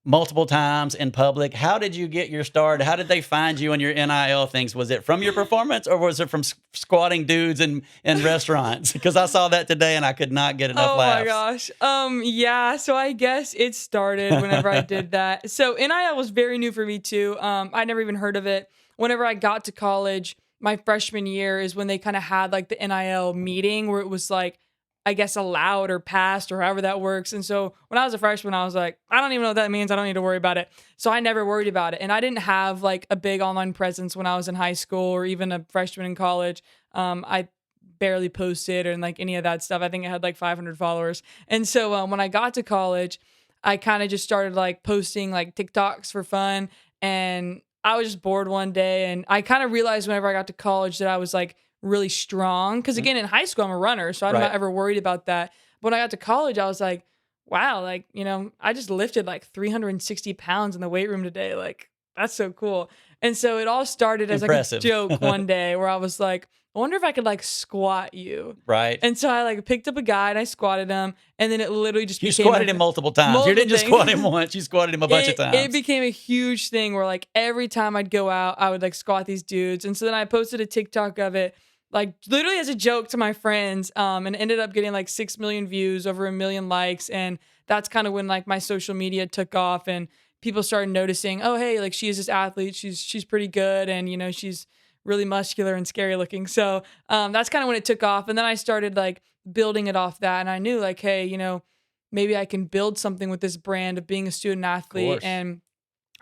multiple times in public? How did you get your start? How did they find you on your NIL things? Was it from your performance or was it from squatting dudes in restaurants? Because I saw that today and I could not get enough laughs. Oh my gosh. Yeah, so I guess it started whenever I did that. So NIL was very new for me too. I never even heard of it. Whenever I got to college, my freshman year is when they kind of had like the NIL meeting where it was like, I guess allowed or passed or however that works. And so when I was a freshman, I was like, I don't even know what that means. I don't need to worry about it. So I never worried about it. And I didn't have like a big online presence when I was in high school or even a freshman in college. I barely posted or like any of that stuff. I think I had like 500 followers. And so when I got to college, I kind of just started like posting like TikToks for fun. And I was just bored one day. And I kind of realized whenever I got to college that I was like really strong. Because again, in high school, I'm a runner. So I'm not ever worried about that. But when I got to college, I was like, wow, like, I just lifted like 360 pounds in the weight room today. Like, that's so cool. And so it all started as Impressive. like a joke one day where I was like, I wonder if I could like squat you. Right. And so I like picked up a guy and I squatted him. And then it literally just You became squatted him multiple times. You didn't just squat him once. You squatted him a bunch of times. It became a huge thing where like every time I'd go out, I would like squat these dudes. And so then I posted a TikTok of it, like literally as a joke to my friends, and ended up getting like 6 million views, over 1 million likes. And that's kind of when like my social media took off and people started noticing, oh, hey, like she is this athlete. She's pretty good. And, she's really muscular and scary looking. So that's kind of when it took off. And then I started like building it off that. And I knew like, hey, maybe I can build something with this brand of being a student athlete. And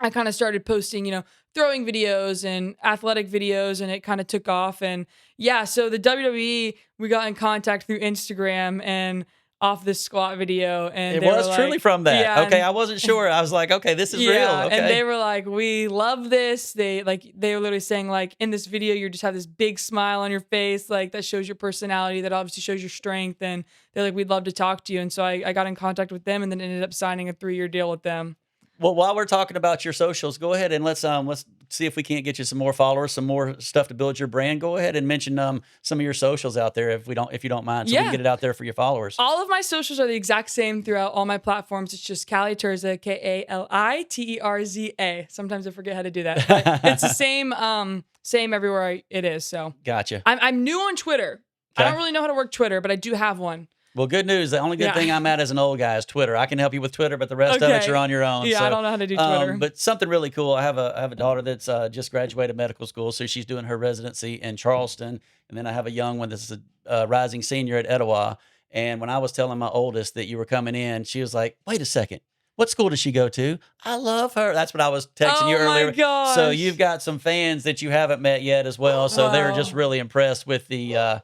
I kind of started posting, throwing videos and athletic videos, and it kind of took off. And yeah, so the WWE, we got in contact through Instagram and off this squat video. And it was truly from that. Yeah, okay, I wasn't sure. I was like, okay, this is real. Okay. And they were like, we love this. They were literally saying like, in this video, you just have this big smile on your face. Like that shows your personality. That obviously shows your strength. And they're like, we'd love to talk to you. And so I got in contact with them and then ended up signing a 3-year deal with them. Well, while we're talking about your socials, go ahead and let's see if we can't get you some more followers, some more stuff to build your brand. Go ahead and mention some of your socials out there if you don't mind, so we can get it out there for your followers. All of my socials are the exact same throughout all my platforms. It's just Callie Terza, Kaliterza. Sometimes I forget how to do that. But it's the same everywhere it is. So gotcha. I'm new on Twitter. Okay. I don't really know how to work Twitter, but I do have one. Well, good news. The only good Yeah. thing I'm at as an old guy is Twitter. I can help you with Twitter, but the rest of it, Okay. you're on your own. Yeah, So, I don't know how to do Twitter. But something really cool. I have a daughter that's just graduated medical school, so she's doing her residency in Charleston, and then I have a young one that's a rising senior at Etowah. And when I was telling my oldest that you were coming in, she was like, "Wait a second. What school does she go to? I love her." That's what I was texting you Oh my earlier. So gosh. you've got some fans that you haven't met yet as well. So they were just Wow. really impressed with the.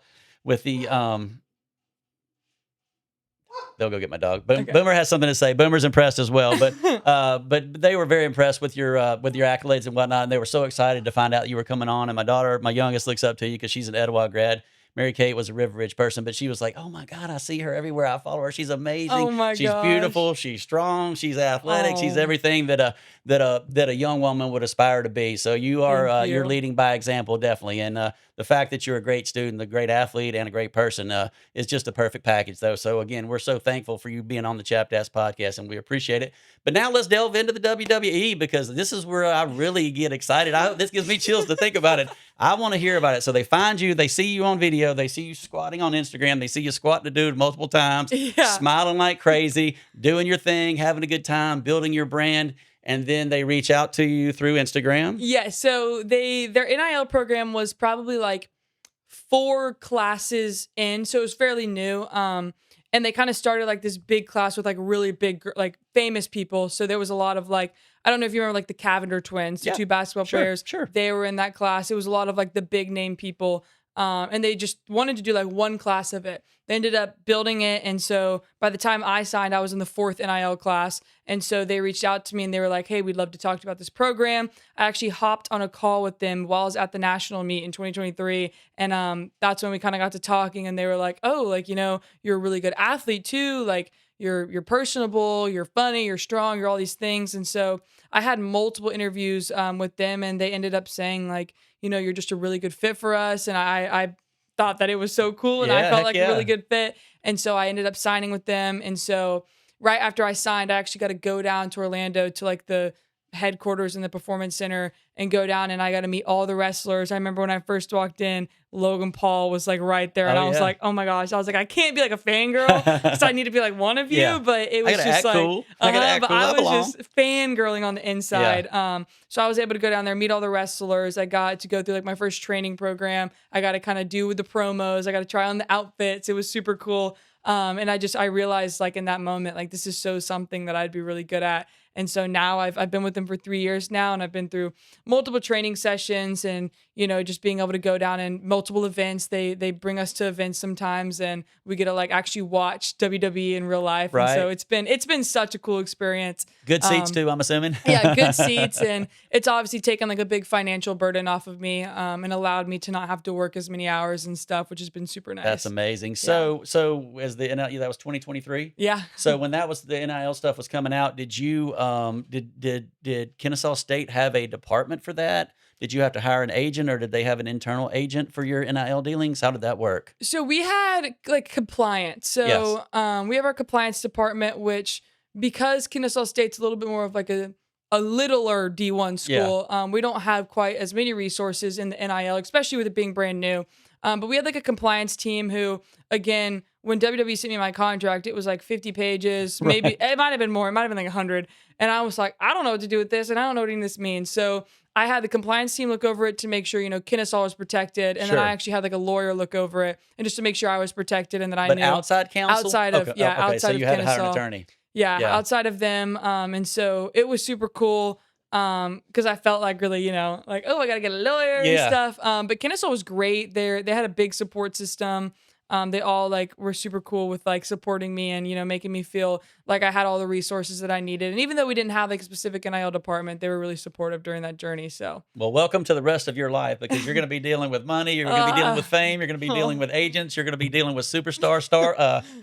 They'll go get my dog. Okay. Boomer has something to say. Boomer's impressed as well, but they were very impressed with your accolades and whatnot, and they were so excited to find out you were coming on. And my daughter, my youngest, looks up to you because she's an Etowah grad. Mary Kate was a River Ridge person, but she was like, "Oh my God, I see her everywhere. I follow her. She's amazing. Oh my She's gosh. beautiful. She's strong. She's athletic. She's Oh. everything that a young woman would aspire to be." So you are Thank you're you. leading by example, definitely. And the fact that you're a great student, a great athlete, and a great person is just a perfect package, though. So again, we're so thankful for you being on the Chapdass podcast, and we appreciate it. But now let's delve into the WWE because this is where I really get excited. I hope this gives me chills to think about it. I want to hear about it. So they find you, they see you on video, they see you squatting on Instagram, they see you squatting a dude multiple times, Yeah. smiling like crazy, doing your thing, having a good time, building your brand, and then they reach out to you through Instagram. Yeah, so their NIL program was probably like 4 classes in, so it was fairly new. And they kind of started like this big class with like really big, like famous people. So there was a lot of like, I don't know if you remember like the Cavender twins, the Yeah, 2 basketball sure, players. sure. They were in that class. It was a lot of like the big name people. And they just wanted to do like one class of it. They ended up building it. And so by the time I signed, I was in the 4th NIL class. And so they reached out to me and they were like, "Hey, we'd love to talk to you about this program." I actually hopped on a call with them while I was at the national meet in 2023. And that's when we kind of got to talking and they were like, "Oh, like, you're a really good athlete too. Like you're personable, you're funny, you're strong, you're all these things." And so I had multiple interviews with them and they ended up saying like, "You're just a really good fit for us." And I thought that it was so cool and I Yeah, felt heck like yeah. a really good fit. And so I ended up signing with them. And so right after I signed, I actually got to go down to Orlando to like the headquarters in the Performance Center and go down and I got to meet all the wrestlers. I remember when I first walked in, Logan Paul was like right there. And Oh, I was yeah. like, oh my gosh. I was like, I can't be like a fangirl because I need to be like one of you. Yeah. But it I was gotta just act like, cool. I gotta act but cool. I I was belong. just fangirling on the inside. So I was able to go down there, meet all the wrestlers. I got to go through like my first training program. I got to kind of do the promos. I got to try on the outfits. It was super cool. And I realized like in that moment, like this is so something that I'd be really good at. And so now I've been with them for 3 years now, and I've been through multiple training sessions, and just being able to go down and multiple events. They bring us to events sometimes, and we get to like actually watch WWE in real life. And so Right. it's been such a cool experience. Good seats too, I'm assuming. Yeah, good seats, and it's obviously taken like a big financial burden off of me, and allowed me to not have to work as many hours and stuff, which has been super nice. That's amazing. So as the NIL, that was 2023. Yeah. So when that was the NIL stuff was coming out, did you did Kennesaw State have a department for that? Did you have to hire an agent, or did they have an internal agent for your NIL dealings? How did that work? So we had like compliance. So Yes. we have our compliance department, which because Kennesaw State's a little bit more of like a littler D1 school, we don't have quite as many resources in the NIL, especially with it being brand new. But we had like a compliance team who, again, when WWE sent me my contract, it was like 50 pages, maybe it might have been more. It might have been like 100. And I was like, I don't know what to do with this, and I don't know what any of this means. So I had the compliance team look over it to make sure, Kennesaw was protected. And then Sure. I actually had like a lawyer look over it and just to make sure I was protected and that I But knew. outside counsel? Outside of, Okay, yeah, okay, outside so of you had to hire an Kennesaw. attorney. Yeah, Yeah. outside of them. And so it was super cool because I felt like really, like, oh, I got to get a lawyer Yeah. and stuff. But Kennesaw was great. They had a big support system. They all like were super cool with like supporting me and, making me feel like I had all the resources that I needed. And even though we didn't have like a specific NIL department, they were really supportive during that journey. So Well, welcome to the rest of your life because you're going to be dealing with money, you're going to be dealing with fame, you're going to be dealing with agents, you're going to be dealing with superstar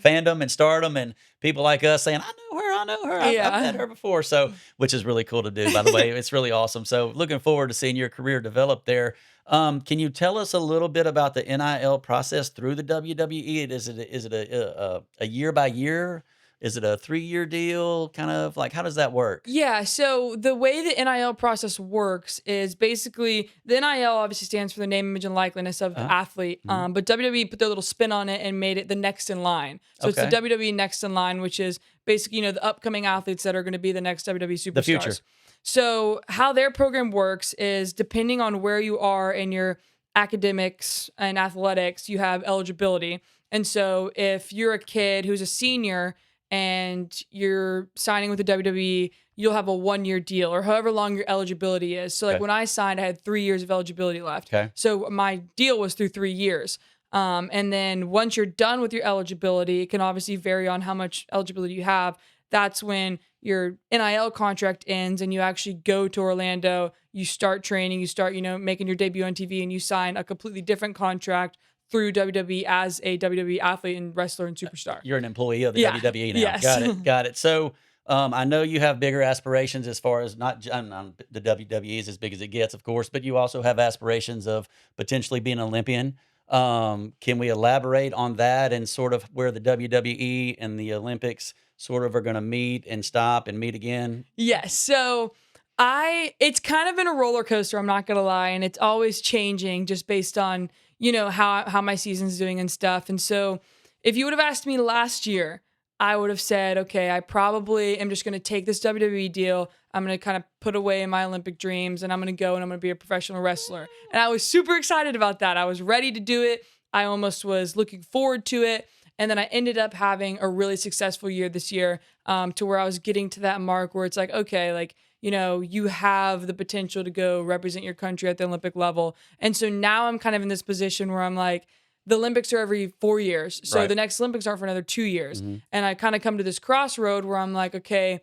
fandom and stardom and people like us saying, "I know her, I know her, I've Yeah. met her before." So, which is really cool to do, by the way. It's really awesome. So, looking forward to seeing your career develop there. Can you tell us a little bit about the NIL process through the WWE? Is it a year by year Is it a 3-year deal? Kind of like, how does that work? Yeah, so the way the NIL process works is basically the NIL obviously stands for the name, image, and likeness of the athlete. But WWE put their little spin on it and made it the Next In Line. So it's the Okay. WWE Next In Line, which is basically the upcoming athletes that are going to be the next WWE superstars. The future. So how their program works is depending on where you are in your academics and athletics, you have eligibility. And so if you're a kid who's a senior and you're signing with the WWE, you'll have a 1-year deal or however long your eligibility is. So like Okay. when I signed, I had 3 years of eligibility left. Okay. So my deal was through 3 years. And then once you're done with your eligibility, it can obviously vary on how much eligibility you have. That's when your NIL contract ends and you actually go to Orlando, you start training, you start, making your debut on TV, and you sign a completely different contract through WWE as a WWE athlete and wrestler and superstar. You're an employee of the Yeah. WWE now. Yes. Got it. So I know you have bigger aspirations as far as not the WWE is as big as it gets, of course, but you also have aspirations of potentially being an Olympian. Can we elaborate on that and sort of where the WWE and the Olympics sort of are going to meet and stop and meet again? Yes. So it's kind of been a roller coaster, I'm not gonna lie, and it's always changing just based on, how my season's doing and stuff. And so if you would have asked me last year, I would have said, okay, I probably am just gonna take this WWE deal. I'm gonna kind of put away my Olympic dreams and I'm gonna go and I'm gonna be a professional wrestler. And I was super excited about that. I was ready to do it. I almost was looking forward to it. And then I ended up having a really successful year this year, to where I was getting to that mark where it's like, okay, like, you have the potential to go represent your country at the Olympic level. And so now I'm kind of in this position where I'm like, the Olympics are every 4 years. So Right. the next Olympics aren't for another 2 years. Mhm. And I kind of come to this crossroad where I'm like, okay,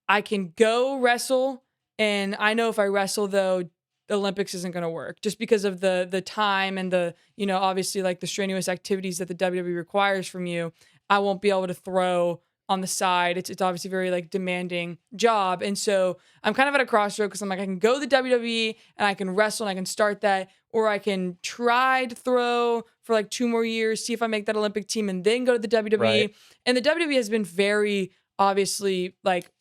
I can go wrestle. And I know if I wrestle, though, the Olympics isn't going to work just because of the time and the, obviously like the strenuous activities that the WWE requires from you. I won't be able to throw on the side. It's obviously a very like demanding job. And so I'm kind of at a crossroad because I'm like, I can go to the WWE and I can wrestle and I can start that, or I can try to throw for like 2 more years, see if I make that Olympic team and then go to the WWE. Right. And the WWE has been very obviously like,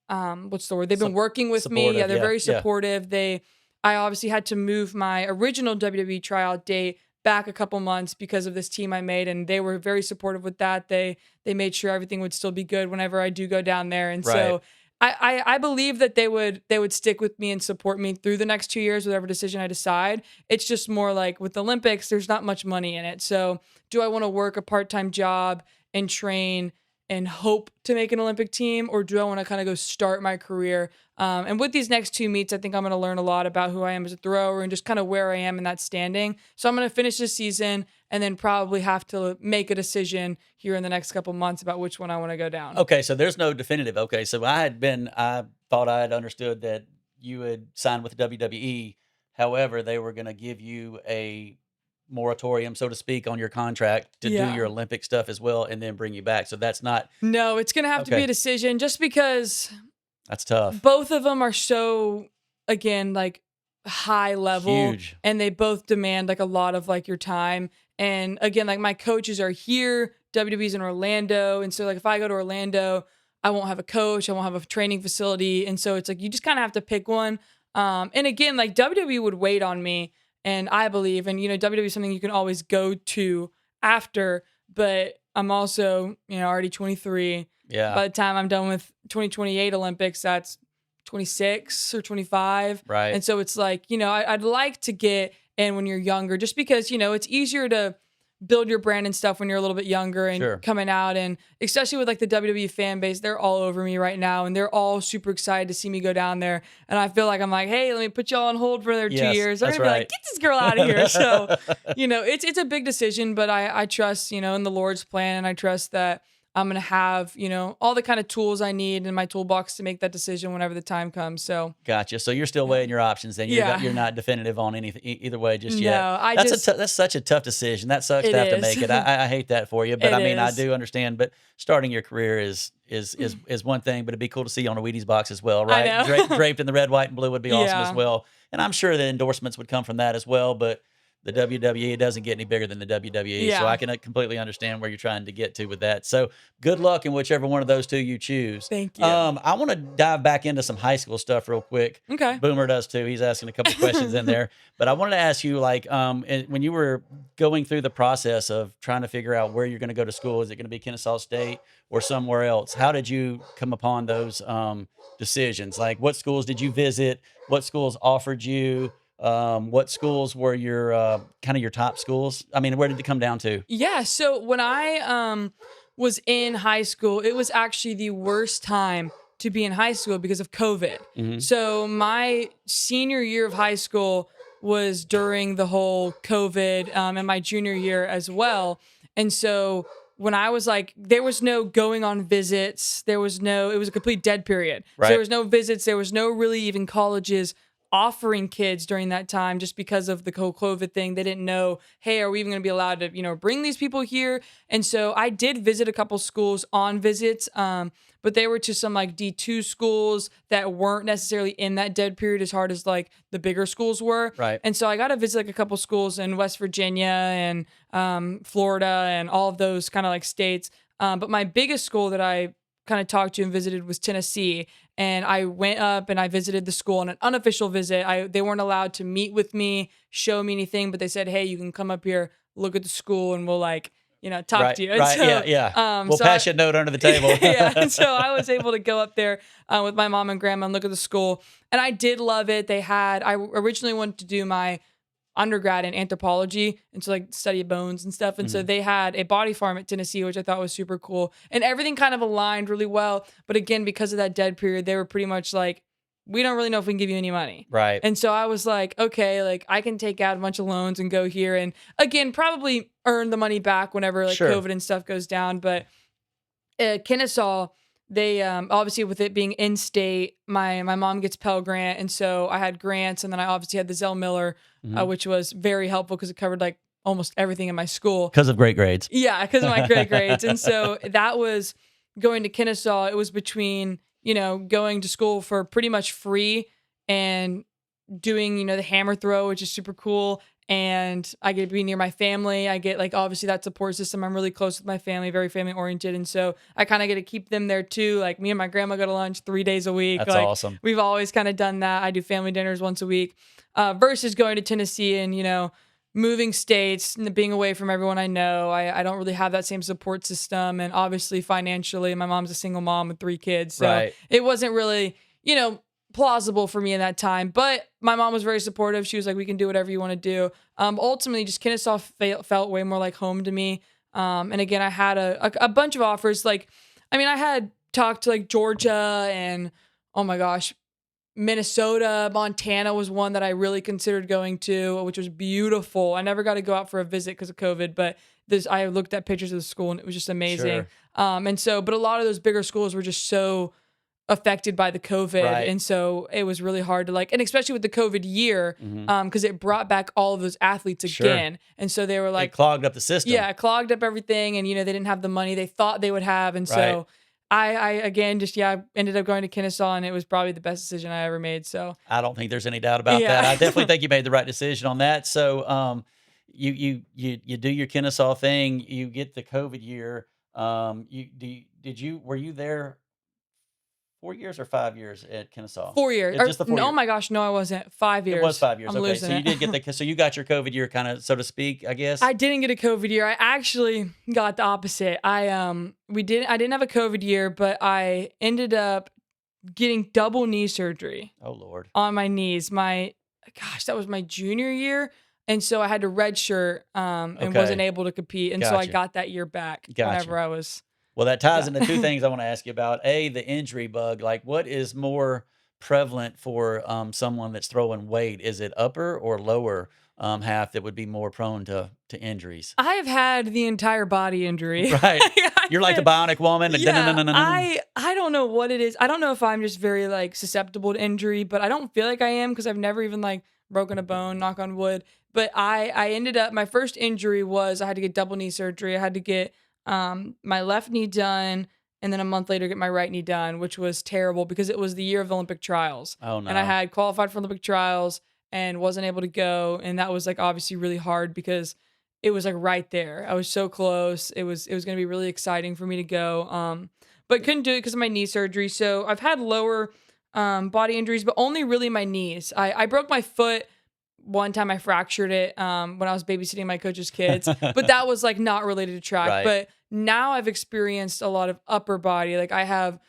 what's the word? They've been working with me. Supportive, Yeah, they're yeah, very yeah. supportive. I obviously had to move my original WWE tryout date back a couple months because of this team I made, and they were very supportive with that. They made sure everything would still be good whenever I do go down there, and so I believe that they would stick with me and support me through the next 2 years, whatever decision I decide. It's just more like with the Olympics, there's not much money in it. So do I want to work a part-time job and train and hope to make an Olympic team, or do I want to kind of go start my career? And with these next 2 meets, I think I'm going to learn a lot about who I am as a thrower and just kind of where I am in that standing. So I'm going to finish this season and then probably have to make a decision here in the next couple months about which one I want to go down. Okay, so there's no definitive. Okay, so I thought I had understood that you had signed with WWE. However, they were going to give you a moratorium, so to speak, on your contract to do Yeah. your Olympic stuff as well and then bring you back. So that's not, No, it's going to have to be Okay. a decision just because that's tough. both of them are so, again, like high level. Huge. And they both demand like a lot of like your time. And again, like my coaches are here, WWE's in Orlando. And so like if I go to Orlando, I won't have a coach, I won't have a training facility. And so it's like you just kind of have to pick one. And again, like WWE would wait on me, and I believe, and WWE is something you can always go to after, but I'm also, already 23. Yeah. By the time I'm done with 2028 Olympics, that's 26 or 25. Right. And so it's like, I'd like to get in when you're younger, just because, it's easier to build your brand and stuff when you're a little bit younger and Sure. coming out. And especially with like the WWE fan base, they're all over me right now. And they're all super excited to see me go down there. And I feel like I'm like, hey, let me put y'all on hold for another 2 Yes, years. They're that's going to be right. like, get this girl out of here. So, it's a big decision, but I trust, in the Lord's plan. And I trust that I'm going to have, all the kind of tools I need in my toolbox to make that decision whenever the time comes. So, Gotcha. So you're still weighing your options, then Yeah. you're not definitive on anything either way just No, yet. That's such a tough decision. That sucks It to have to is. make it. I hate that for you, but It I mean I is. do understand. But starting your career is one thing, but it'd be cool to see you on a Wheaties box as well, right? know. Draped in the red, white, and blue would be awesome Yeah. as well. And I'm sure the endorsements would come from that as well. But the WWE doesn't get any bigger than the WWE. So Yeah. I can completely understand where you're trying to get to with that. So good luck in whichever one of those two you choose. Thank you. I want to dive back into some high school stuff real quick. Okay. Boomer does too. He's asking a couple questions in there, but I wanted to ask you, like, when you were going through the process of trying to figure out where you're going to go to school, is it going to be Kennesaw State or somewhere else? How did you come upon those decisions? Like, what schools did you visit? What schools offered you? What schools were your kind of your top schools? I mean, where did it come down to? Yeah. So when I was in high school, it was actually the worst time to be in high school because of COVID. Mhm. So my senior year of high school was during the whole COVID, and my junior year as well. And so when I was like, there was no going on visits. It was a complete dead period. So Right. there was no visits. There was no really even colleges offering kids during that time just because of the whole COVID thing. They didn't know, hey, are we even going to be allowed to, bring these people here? And so I did visit a couple schools on visits, but they were to some like D2 schools that weren't necessarily in that dead period as hard as like the bigger schools were. Right. And so I got to visit like a couple schools in West Virginia and Florida and all of those kind of like states. But my biggest school that I kind of talked to and visited was Tennessee. And I went up and I visited the school on an unofficial visit. They weren't allowed to meet with me, show me anything, but they said, hey, you can come up here, look at the school, and we'll talk Right, to you. And right, so, yeah. We'll so pass you a note under the table. yeah. And so I was able to go up there with my mom and grandma and look at the school. And I did love it. I originally wanted to do my undergrad in anthropology and so like study bones and stuff. And so they had a body farm at Tennessee, which I thought was super cool. And everything kind of aligned really well. But again, because of that dead period, they were pretty much like, we don't really know if we can give you any money. Right. And so I was like, okay, like I can take out a bunch of loans and go here and again, probably earn the money back whenever like Sure. COVID and stuff goes down. But Kennesaw, they obviously with it being in state, my mom gets Pell Grant, and so I had grants, and then I obviously had the Zell Miller, which was very helpful because it covered like almost everything in my school. Because of great grades. Yeah, because of my great grades, and so that was going to Kennesaw. It was between going to school for pretty much free and doing the hammer throw, which is super cool. And I get to be near my family. I get like obviously that support system. I'm really close with my family, very family oriented. And so I kind of get to keep them there too. Like me and my grandma go to lunch 3 days a week. That's like, awesome. We've always kind of done that. I do family dinners once a week versus going to Tennessee and, moving states and being away from everyone I know. I don't really have that same support system. And obviously financially, my mom's a single mom with 3 kids. So Right. it wasn't really, plausible for me in that time, but my mom was very supportive. She was like, we can do whatever you want to do. Ultimately just Kennesaw felt way more like home to me. And again, I had a bunch of offers. Like, I mean, I had talked to like Georgia and oh my gosh, Minnesota, Montana was one that I really considered going to, which was beautiful. I never got to go out for a visit because of COVID, but I looked at pictures of the school and it was just amazing. Sure. But a lot of those bigger schools were just so affected by the COVID. Right. And so it was really hard to and especially with the COVID year, because it brought back all of those athletes again. And so they were like, It clogged up the system. yeah, clogged up everything. And, they didn't have the money they thought they would have. And so I again, ended up going to Kennesaw and it was probably the best decision I ever made. So I don't think there's any doubt about Yeah. that. I definitely think you made the right decision on that. So, you do your Kennesaw thing. You get the COVID year. Were you there 4 years or 5 years at Kennesaw? 4 years. It's just the 4 Oh years. my gosh, no, I wasn't. 5 years. It was 5 years. I'm Okay, losing so you it. did get so you got your COVID year, kind of, so to speak, I guess. I didn't get a COVID year. I actually got the opposite. I didn't have a COVID year, but I ended up getting double knee surgery Oh Lord. on my knees. That was my junior year. And so I had to redshirt and Okay. wasn't able to compete. And so I Gotcha. got that year back Gotcha. whenever I was. Well, that ties Yeah. into 2 things I want to ask you about. A, the injury bug. Like, what is more prevalent for someone that's throwing weight? Is it upper or lower half that would be more prone to injuries? I have had the entire body injury. Right. I You're like the can't- bionic woman. Like, Yeah, dun-dun-dun-dun-dun. I don't know what it is. I don't know if I'm just very like susceptible to injury, but I don't feel like I am because I've never even like broken a bone, knock on wood. But I ended up, my first injury was I had to get double knee surgery. I had to get my left knee done and then a month later get my right knee done, which was terrible because it was the year of the Olympic trials. Oh no. And I had qualified for Olympic trials and wasn't able to go. And that was like obviously really hard because it was like right there. I was so close. It was going to be really exciting for me to go. But couldn't do it because of my knee surgery. So I've had lower body injuries, but only really my knees. I broke my foot one time. I fractured it when I was babysitting my coach's kids, but that was like not related to track. Right. But now I've experienced a lot of upper body. Like I have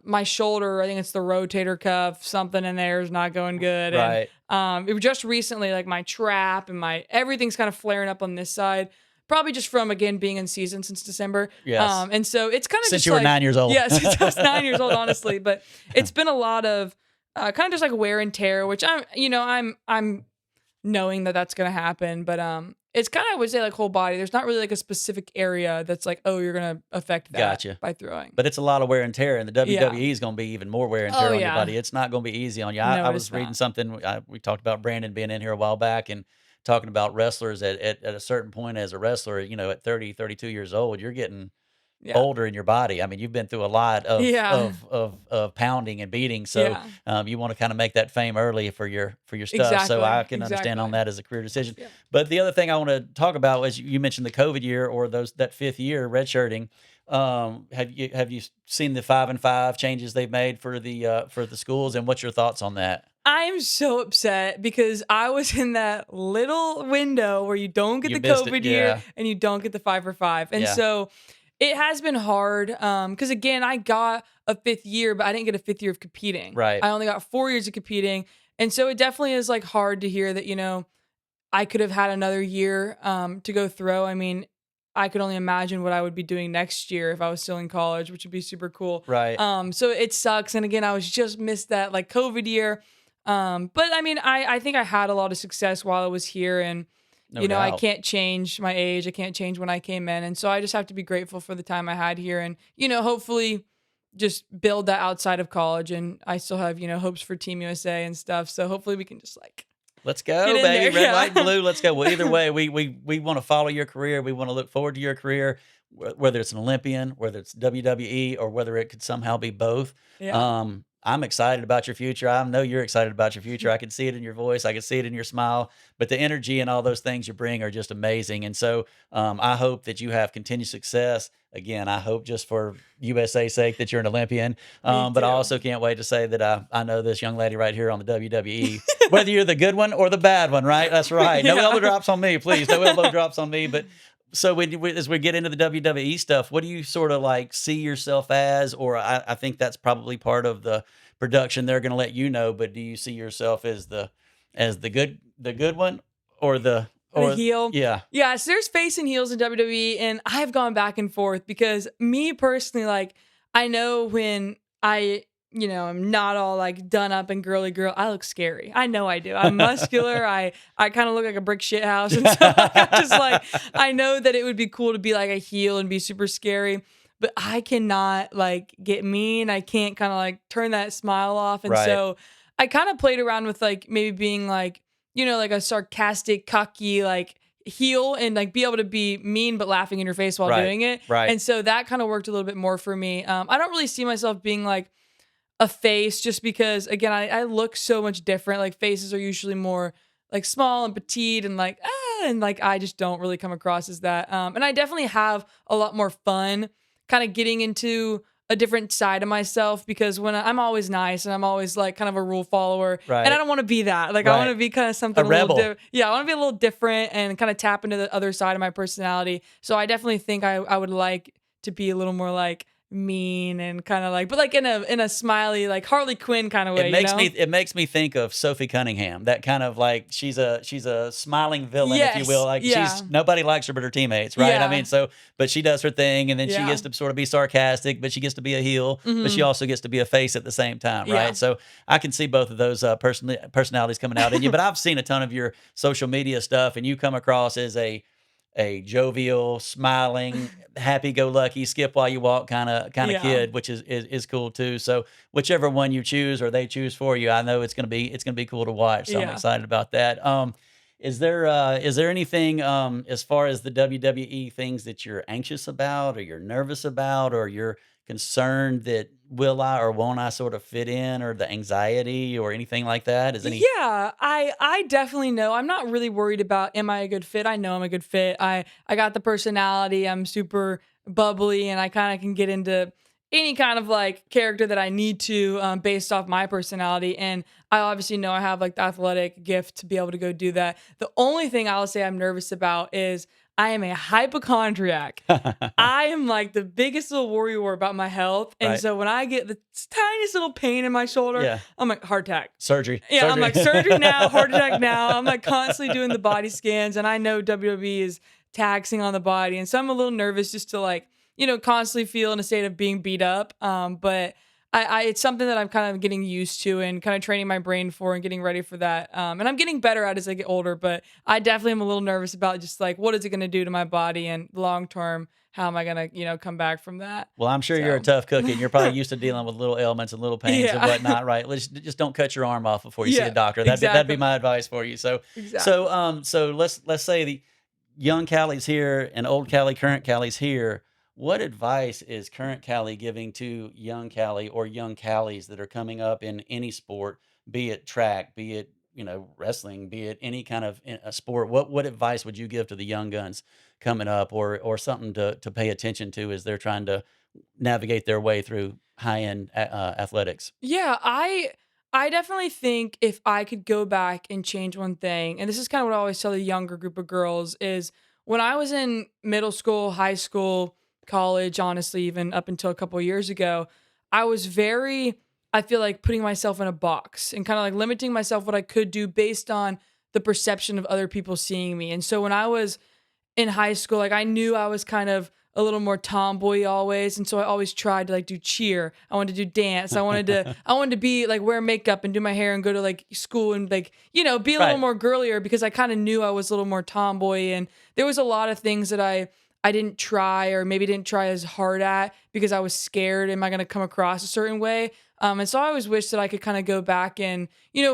my shoulder, I think it's the rotator cuff, something in there is not going good. Right. And it was just recently, like my trap and my everything's kind of flaring up on this side. Probably just from, again, being in season since December. Yes. And so it's kind of Since just you were like, 9 years old. Yeah, since I was 9 years old, honestly. But it's been a lot of kind of just like wear and tear, which I'm knowing that that's going to happen. But it's kind of, I would say, like whole body. There's not really like a specific area that's like, oh, you're going to affect that Gotcha. by throwing. But it's a lot of wear and tear, and the WWE Yeah. is going to be even more wear and tear Oh, on your yeah. body. It's not going to be easy on you. No, I it was is reading not. something. We talked about Brandon being in here a while back and talking about wrestlers at a certain point as a wrestler, at 30, 32 years old, you're getting Yeah. older in your body. I mean, you've been through a lot of Yeah. of pounding and beating, so Yeah. you want to kind of make that fame early for your stuff. So I can understand on Exactly. that as a career decision. Yeah. But the other thing I want to talk about was you mentioned the COVID year or that fifth year redshirting. Have you seen the 5-and-5 changes they've made for the schools, and what's your thoughts on that? I'm so upset because I was in that little window where you don't get You the missed it, COVID year yeah. and you don't get the 5-for-5. And Yeah. so it has been hard because, again, I got a fifth year, but I didn't get a fifth year of competing. Right. I only got 4 years of competing. And so it definitely is like hard to hear that, I could have had another year to go through. I mean, I could only imagine what I would be doing next year if I was still in college, which would be super cool. Right. So it sucks. And again, I was just missed that like COVID year. But I mean, I think I had a lot of success while I was here, and No I doubt. can't change my age. I can't change when I came in. And so I just have to be grateful for the time I had here and, hopefully just build that outside of college. And I still have, hopes for Team USA and stuff. So hopefully we can just like, Let's go, Get in baby. there, Red, yeah. white, and blue. Let's go. Well, either way, we want to follow your career. We want to look forward to your career, whether it's an Olympian, whether it's WWE, or whether it could somehow be both. yeah. I'm excited about your future. I know you're excited about your future. I can see it in your voice. I can see it in your smile. But the energy and all those things you bring are just amazing. And so I hope that you have continued success. Again, I hope just for USA's sake that you're an Olympian. But I too. also can't wait to say that I know this young lady right here on the WWE, whether you're the good one or the bad one, right? That's right. No Yeah. elbow drops on me, please. No elbow drops on me. But so as we get into the WWE stuff, what do you sort of like see yourself as? Or I think that's probably part of the production. They're going to let you know. But do you see yourself as the good one or the heel? Yeah. Yeah, so there's face and heels in WWE, and I've gone back and forth because me personally, like, I know when I, I'm not all like done up and girly girl, I look scary. I know I do. I'm muscular. I kind of look like a brick shit house. And so like, I'm just like, I know that it would be cool to be like a heel and be super scary, but I cannot like get mean. I can't kind of like turn that smile off. And Right. so I kind of played around with like maybe being like, like a sarcastic, cocky, like heel and like be able to be mean but laughing in your face while Right, doing it. right. And so that kind of worked a little bit more for me. I don't really see myself being like a face just because, again, I look so much different. Like faces are usually more like small and petite and like, and like I just don't really come across as that. And I definitely have a lot more fun kind of getting into a different side of myself because when I'm always nice and I'm always like kind of a rule follower Right. and I don't want to be that. Like Right. I want to be kind of something A little rebel. yeah, I want to be a little different and kind of tap into the other side of my personality. So I definitely think I would like to be a little more like mean and kind of like, but like in a smiley, like Harley Quinn kind of way. It makes me think of Sophie Cunningham. That kind of like she's a smiling villain, if you will. Like Yes, yeah. nobody likes her but her teammates, right? Yeah. I mean, but she does her thing, and then she Yeah. gets to sort of be sarcastic, but she gets to be a heel, but she also gets to be a face at the same time, right? Yeah. So I can see both of those personalities coming out in you. But I've seen a ton of your social media stuff, and you come across as a jovial, smiling, happy-go-lucky, skip while you walk kind of Yeah. kid, which is cool too. So whichever one you choose or they choose for you, I know it's gonna be cool to watch. So I'm Yeah. excited about that. Is there anything as far as the WWE things that you're anxious about or you're nervous about or you're concerned that will I or won't I sort of fit in, or the anxiety or anything like that? Is any Yeah, I definitely know. I'm not really worried about am I a good fit. I know I'm a good fit. I got the personality. I'm super bubbly, and I kind of can get into any kind of like character that I need to based off my personality. And I obviously know I have like the athletic gift to be able to go do that. The only thing I'll say I'm nervous about is I am a hypochondriac. I am like the biggest little worrywart about my health. And right? so when I get the tiniest little pain in my shoulder, Yeah, I'm like, heart attack. surgery, Yeah, I'm surgery. like, surgery now, heart attack now. I'm like constantly doing the body scans. And I know WWE is taxing on the body. And so I'm a little nervous just to like, constantly feel in a state of being beat up. But it's something that I'm kind of getting used to and kind of training my brain for and getting ready for that. And I'm getting better at it as I get older, but I definitely am a little nervous about just like, what is it going to do to my body and long term? How am I going to, come back from that? Well, I'm sure you're a So, tough cookie, and you're probably used to dealing with little ailments and little pains and yeah. whatnot, right? Just don't cut your arm off before you see Yeah, a doctor. That'd be exactly. my advice for you. So Exactly. so let's say the young Callie's here and old Callie, current Callie's here. What advice is current Callie giving to young Callie or young Callies that are coming up in any sport, be it track, be it wrestling, be it any kind of a sport? What advice would you give to the young guns coming up, or something to pay attention to as they're trying to navigate their way through high end athletics? Yeah, I definitely think if I could go back and change one thing, and this is kind of what I always tell the younger group of girls, is when I was in middle school, high school, college, honestly, even up until a couple of years ago, I was very, I feel like putting myself in a box and kind of like limiting myself what I could do based on the perception of other people seeing me. And so when I was in high school, like I knew I was kind of a little more tomboy always, and so I always tried to like do cheer. I wanted to do dance. I wanted to be like wear makeup and do my hair and go to like school and like be a little Right. more girlier because I kind of knew I was a little more tomboy, and there was a lot of things that I didn't try or maybe didn't try as hard at because I was scared. Am I going to come across a certain way? And so I always wish that I could kind of go back and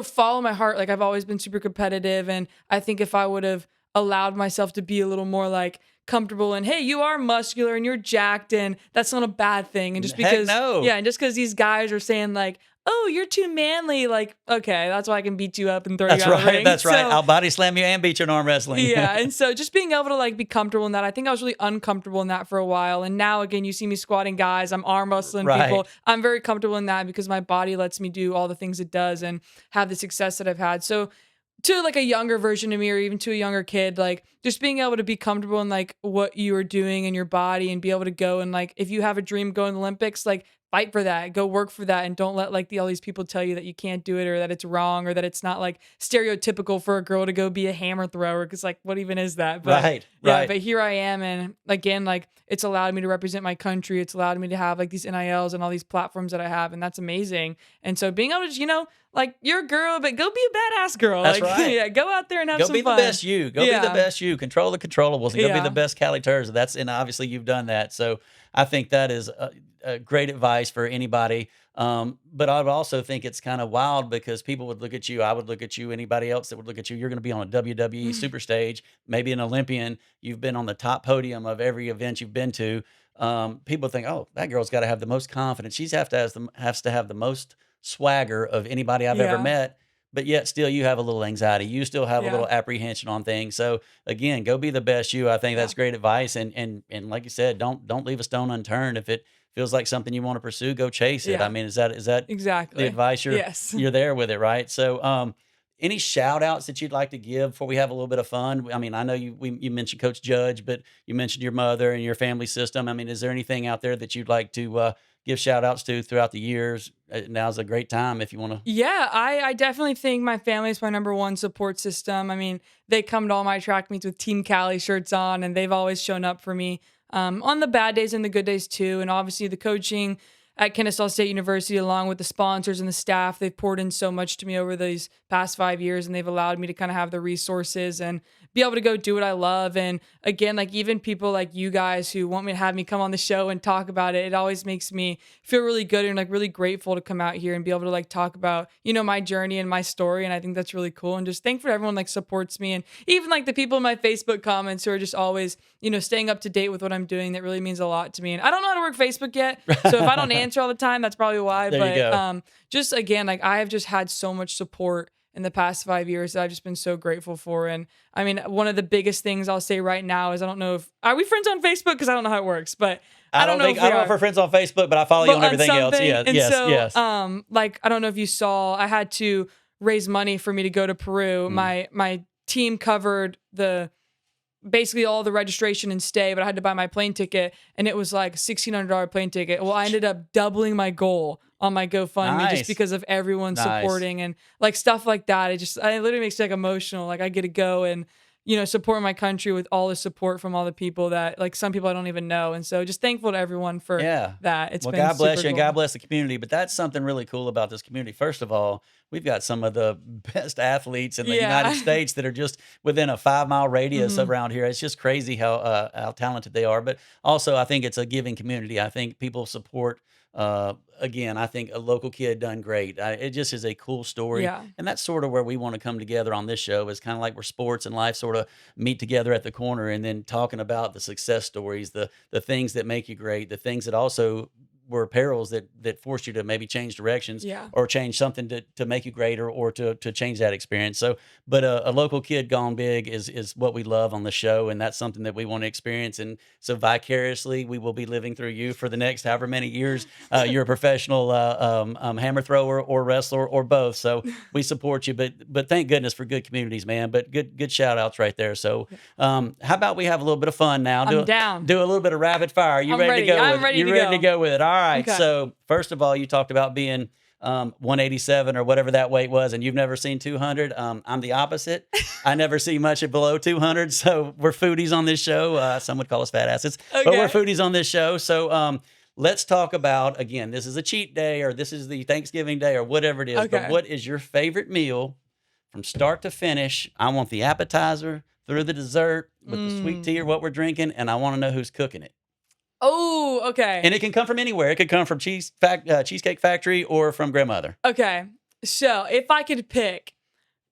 follow my heart. Like I've always been super competitive, and I think if I would have allowed myself to be a little more like comfortable and hey, you are muscular and you're jacked and that's not a bad thing. And just Heck because, no. yeah, and just because these guys are saying like, oh, you're too manly, like, okay, that's why I can beat you up and throw That's you out of the right. ring. That's right. So, I'll body slam you and beat you in arm wrestling. yeah, and so just being able to like be comfortable in that, I think I was really uncomfortable in that for a while. And now again, you see me squatting guys, I'm arm wrestling people. Right. I'm very comfortable in that because my body lets me do all the things it does and have the success that I've had. So to like a younger version of me or even to a younger kid, like just being able to be comfortable in like what you are doing in your body and be able to go and like if you have a dream go in the Olympics, like fight for that, go work for that, and don't let like all these people tell you that you can't do it or that it's wrong or that it's not like stereotypical for a girl to go be a hammer thrower because like what even is that? But Right. yeah, Right. but here I am, and again, like it's allowed me to represent my country. It's allowed me to have like these NILs and all these platforms that I have, and that's amazing. And so being able to, like you're a girl, but go be a badass girl. That's like, right. Yeah, go out there and have Go some be fun. the best you. Go be the Yeah. best you. Control the controllables and go be Yeah. the best Callie Terza. And obviously you've done that. So I think that is a great advice for anybody. But I would also think it's kind of wild because people would look at you. I would look at you. Anybody else that would look at you. You're going to be on a WWE super stage, maybe an Olympian. You've been on the top podium of every event you've been to. People think, oh, that girl's got to have the most confidence. Has to have the most swagger of anybody I've ever Yeah. met. But yet still you have a little anxiety. You still have a Yeah. little apprehension on things. So again, go be the best you. I think Yeah. that's great advice. And like you said, don't leave a stone unturned. If it feels like something you want to pursue, go chase it. Yeah. I mean, is that the Exactly. advice Yes. you're there with it, right? So any shout outs that you'd like to give before we have a little bit of fun? I mean, I know you mentioned Coach Judge, but you mentioned your mother and your family system. I mean, is there anything out there that you'd like to give shout outs to throughout the years? Now's a great time if you want to. Yeah, I definitely think my family is my number one support system. I mean, they come to all my track meets with Team Cali shirts on, and they've always shown up for me on the bad days and the good days too. And obviously, the coaching at Kennesaw State University, along with the sponsors and the staff. They've poured in so much to me over these past 5 years, and they've allowed me to kind of have the resources and be able to go do what I love. And again, like even people like you guys who want me to have me come on the show and talk about it, it always makes me feel really good and like really grateful to come out here and be able to like talk about, you know, my journey and my story. And I think that's really cool. And just thankful for everyone like supports me. And even like the people in my Facebook comments who are just always, you know, staying up to date with what I'm doing. That really means a lot to me. And I don't know how to work Facebook yet. So if I don't answer all the time, that's probably why. There you go. Just again, like I have just had so much support in the past 5 years that I've just been so grateful for. And I mean, one of the biggest things I'll say right now is I don't know if, are we friends on Facebook? Because I don't know how it works, but I don't know if we're friends on Facebook, but I follow you on everything else. Yeah, and yes, so, yes. like, I don't know if you saw, I had to raise money for me to go to Peru. My team covered basically all the registration and stay, but I had to buy my plane ticket, and it was like $1,600 plane ticket. Well, I ended up doubling my goal on my GoFundMe just because of everyone supporting and like stuff like that. It literally makes me like emotional. Like I get to go and, you know, support my country with all the support from all the people that like some people I don't even know. And so just thankful to everyone for that. It's been God bless you super and cool. God bless the community. But that's something really cool about this community. First of all, we've got some of the best athletes in the United States that are just within a 5-mile radius around here. It's just crazy how talented they are. But also, I think it's a giving community. I think people support. Again, I think a local kid done great. It just is a cool story. Yeah. And that's sort of where we want to come together on this show. Is kind of like where sports and life sort of meet together at the corner, and then talking about the success stories, the things that make you great, the things that also were perils that forced you to maybe change directions or change something to make you greater or to change that experience. So, but a local kid gone big is what we love on the show. And that's something that we want to experience. And so vicariously, we will be living through you for the next however many years. You're a professional hammer thrower or wrestler or both. So we support you, but thank goodness for good communities, man. But good shout outs right there. So how about we have a little bit of fun now? I'm down. Do a little bit of rapid fire. You ready to go? I'm ready to go. You ready to go with it? All right. Okay. So first of all, you talked about being 187 or whatever that weight was, and you've never seen 200. I'm the opposite. I never see much below 200. So we're foodies on this show. Some would call us fat asses, but we're foodies on this show. So let's talk about, again, this is a cheat day or this is the Thanksgiving day or whatever it is. But what is your favorite meal from start to finish? I want the appetizer through the dessert with the sweet tea or what we're drinking, and I want to know who's cooking it. Oh, okay. And it can come from anywhere. It could come from Cheesecake Factory or from grandmother. Okay. So if I could pick,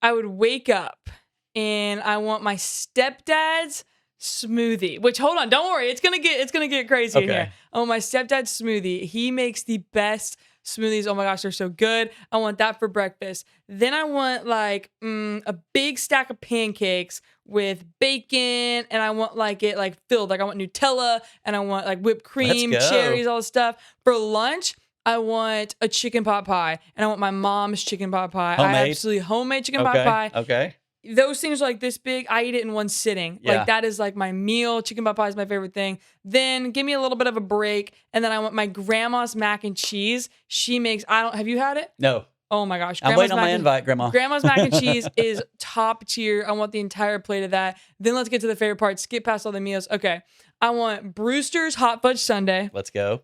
I would wake up and I want my stepdad's smoothie. Which, hold on, don't worry, it's gonna get crazy in here. I want my stepdad's smoothie. He makes the best smoothies. Oh my gosh, they're so good. I want that for breakfast. Then I want like a big stack of pancakes with bacon, and I want like it like filled. Like I want Nutella, and I want like whipped cream, cherries, all this stuff. For lunch, I want a chicken pot pie, and I want my mom's chicken pot pie. Homemade chicken pot pie. Okay. Those things are like this big. I eat it in one sitting. Yeah. Like that is like my meal. Chicken pot pie is my favorite thing. Then give me a little bit of a break, and then I want my grandma's mac and cheese. She makes. Have you had it? No. Oh my gosh. I'm waiting on my invite, Grandma. Grandma's mac and cheese is top tier. I want the entire plate of that. Then let's get to the favorite part. Skip past all the meals. Okay. I want Brewster's hot fudge sundae. Let's go.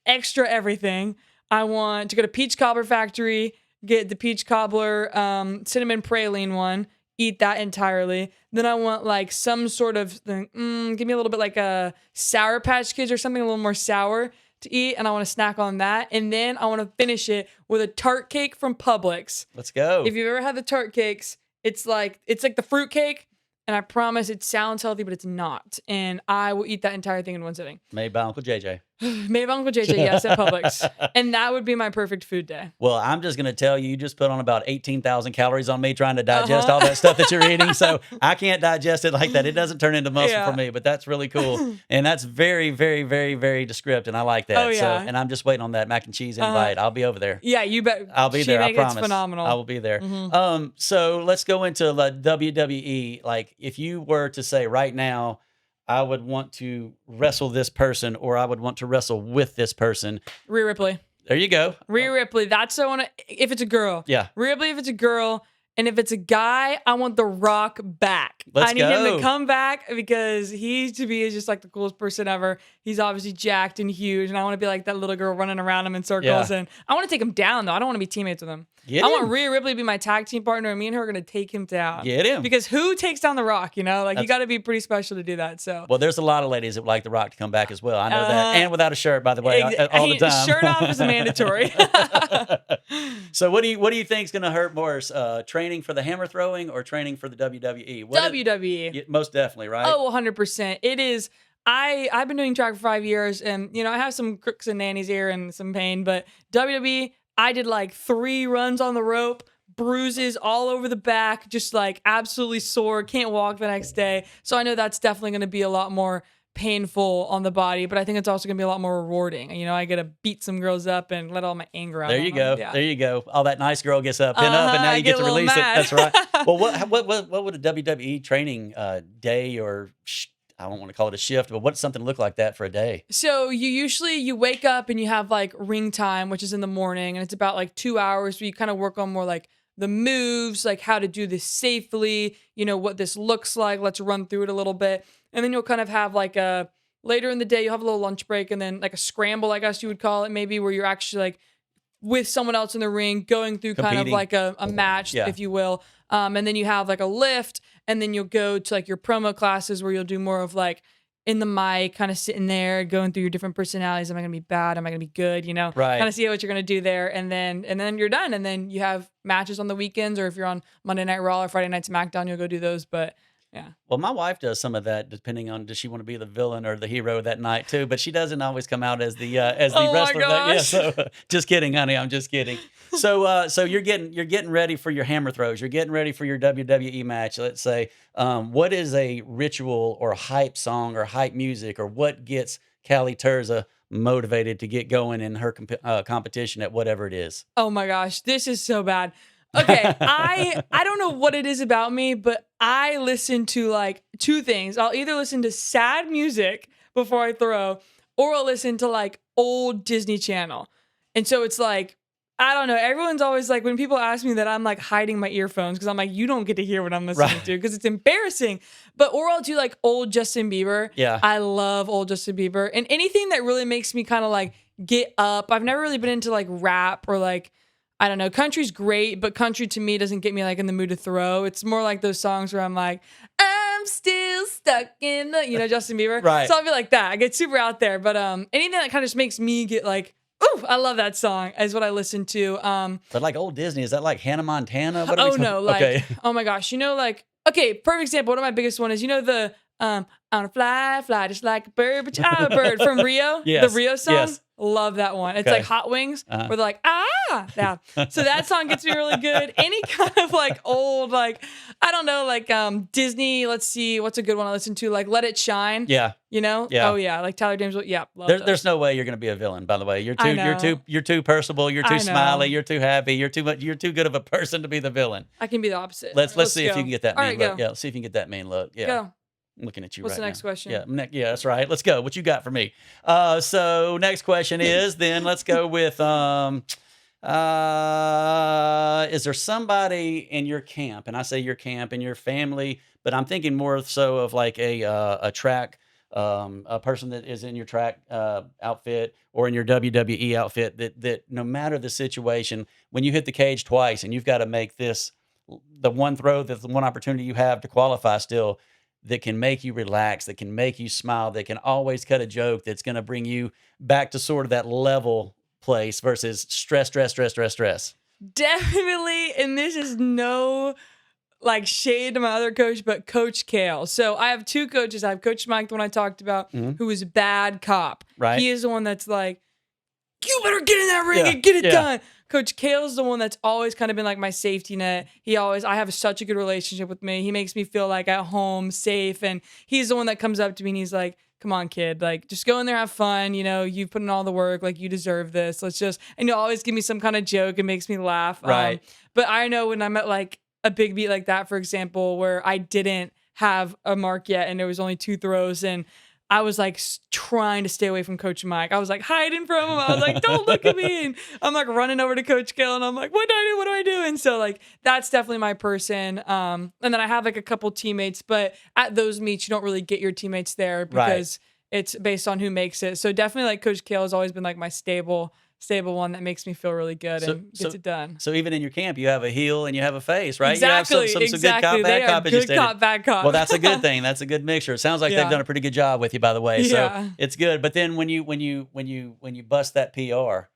Extra everything. I want to go to Peach Cobbler Factory, get the peach cobbler cinnamon praline one, eat that entirely. Then I want like some sort of thing, give me a little bit like a Sour Patch Kids or something a little more sour to eat, and I want to snack on that. And then I want to finish it with a tart cake from Publix. Let's go. If you've ever had the tart cakes, it's like the fruit cake, and I promise it sounds healthy, but it's not. And I will eat that entire thing in one sitting. Made by Uncle JJ. Made by Uncle JJ, yes, at Publix. And that would be my perfect food day. Well, I'm just going to tell you, you just put on about 18,000 calories on me trying to digest all that stuff that you're eating. So I can't digest it like that. It doesn't turn into muscle for me, but that's really cool. And that's very, very, very, very descriptive. And I like that. Oh, yeah. So, and I'm just waiting on that mac and cheese invite. I'll be over there. Yeah, you bet. I'll be there. I promise. It's phenomenal. I will be there. So let's go into WWE. Like if you were to say right now, I would want to wrestle this person, or I would want to wrestle with this person. Rhea Ripley. There you go. Rhea Ripley. That's the one. If it's a girl. Yeah. Rhea Ripley if it's a girl. And if it's a guy, I want The Rock back. Let's I need him go. to come back because he, to me, is just like the coolest person ever. He's obviously jacked and huge, and I want to be like that little girl running around him in circles. Yeah. And I want to take him down, though. I don't want to be teammates with him. Get I want him. Rhea Ripley to be my tag team partner, and me and her are going to take him down. Get him. Because who takes down The Rock, you know? Like, you got to be pretty special to do that, so. Well, there's a lot of ladies that would like The Rock to come back as well. I know that. And without a shirt, by the way, all the time. Shirt off is a mandatory. So what do you think is going to hurt worse? Training for the hammer throwing or training for the WWE? WWE. Yeah, most definitely, right? Oh, 100%. It is. I've been doing track for 5 years, and I have some crooks and nannies here and some pain, but WWE, I did like 3 runs on the rope, bruises all over the back, just like absolutely sore, can't walk the next day. So I know that's definitely going to be a lot more painful on the body, but I think it's also going to be a lot more rewarding. I get to beat some girls up and let all my anger out. There you go. Yeah. There you go. All that nice girl gets up, and now I you get get to a little release it. mad. That's right. Well, what would a WWE training day or I don't want to call it a shift, but what's something look like that for a day? So you wake up and you have like ring time, which is in the morning, and it's about like 2 hours where you kind of work on more like the moves, like how to do this safely, what this looks like. Let's run through it a little bit. And then you'll kind of have like later in the day, you'll have a little lunch break and then like a scramble, I guess you would call it, maybe, where you're actually like with someone else in the ring going through kind of Competing. like a match, Yeah. if you will. And then you have like a lift, and then you'll go to like your promo classes where you'll do more of like in the mic, kind of sitting there, going through your different personalities. Am I going to be bad? Am I going to be good? Right. Kind of see what you're going to do there. And then you're done. And then you have matches on the weekends, or if you're on Monday Night Raw or Friday Night SmackDown, you'll go do those. But yeah. Well, my wife does some of that, depending on does she want to be the villain or the hero that night too. But she doesn't always come out as the Oh my wrestler. Yeah. gosh. So just kidding, honey. I'm just kidding. So you're getting ready for your hammer throws. You're getting ready for your WWE match. Let's say, what is a ritual or hype song or hype music, or what gets Callie Terza motivated to get going in her competition at whatever it is? Oh my gosh, this is so bad. Okay, I don't know what it is about me, but I listen to like 2 things. I'll either listen to sad music before I throw, or I'll listen to like old Disney Channel. And so it's like, I don't know. Everyone's always like, when people ask me that, I'm like hiding my earphones because I'm like, you don't get to hear what I'm listening to because it's embarrassing. Or I'll do like old Justin Bieber. Yeah. I love old Justin Bieber. And anything that really makes me kind of like get up. I've never really been into like rap or like, I don't know. Country's great, but country to me doesn't get me like in the mood to throw. It's more like those songs where I'm like, I'm still stuck in the, Justin Bieber. Right. So I'll be like that. I get super out there. But anything that kind of just makes me get like, ooh, I love that song is what I listen to. But like old Disney, is that like Hannah Montana? What are we Oh talking- no, like, okay. oh my gosh. Okay, perfect example. One of my biggest one is, the I wanna fly just like a bird, but you're a bird from Rio. Yes, The Rio song. yes. Love that one. It's Okay. like Hot Wings, Uh-huh. where they're like, yeah. So that song gets me really good. Any kind of like old, like, I don't know, like Disney, let's see, what's a good one I listen to? Like Let It Shine. Yeah. Yeah. Yeah. Oh yeah. Like Tyler James. Yeah. Love those. There's no way you're going to be a villain. By the way, you're I too personable. You're too I know. smiley. You're too happy. You're too good of a person to be the villain. I can be the opposite. Let's see if go. you can get that All mean right, look. go. Yeah, let's see if you can get that mean look. Yeah. Go. I'm looking at you What's right the next now. question? Yeah, that's right. Let's go. What you got for me? So next question is then let's go with is there somebody in your camp, and I say your camp and your family, but I'm thinking more so of like a track a person that is in your track outfit or in your WWE outfit that no matter the situation, when you hit the cage twice and you've got to make this the one throw, that's the one opportunity you have to qualify still, that can make you relax, that can make you smile, that can always cut a joke that's going to bring you back to sort of that level place versus stress. Definitely, and this is no like shade to my other coach, but Coach Kale. So I have 2 coaches. I have Coach Mike, the one I talked about, who is a bad cop. Right. He is the one that's like, you better get in that ring Yeah, and get it yeah. done. Coach Kale's the one that's always kind of been like my safety net. I have such a good relationship with me. He makes me feel like at home, safe. And he's the one that comes up to me and he's like, come on, kid, like just go in there, have fun. You've put in all the work, like you deserve this. And he'll always give me some kind of joke and makes me laugh. Right. But I know when I'm at like a big beat like that, for example, where I didn't have a mark yet and there was only 2 throws and I was like trying to stay away from Coach Mike. I was like hiding from him. I was like, don't look at me. And I'm like running over to Coach Kill and I'm like, what do I do? What do I do? And so like, that's definitely my person. And then I have like a couple teammates, but at those meets, you don't really get your teammates there because it's based on who makes it. So definitely like Coach Kill has always been like my stable one that makes me feel really good and gets it done. So even in your camp, you have a heel and you have a face, right? Exactly. You have some good cop, bad cop. Good cop, bad cop. Well, that's a good thing. That's a good mixture. It sounds like they've done a pretty good job with you, by the way. So it's good. But then when you bust that PR,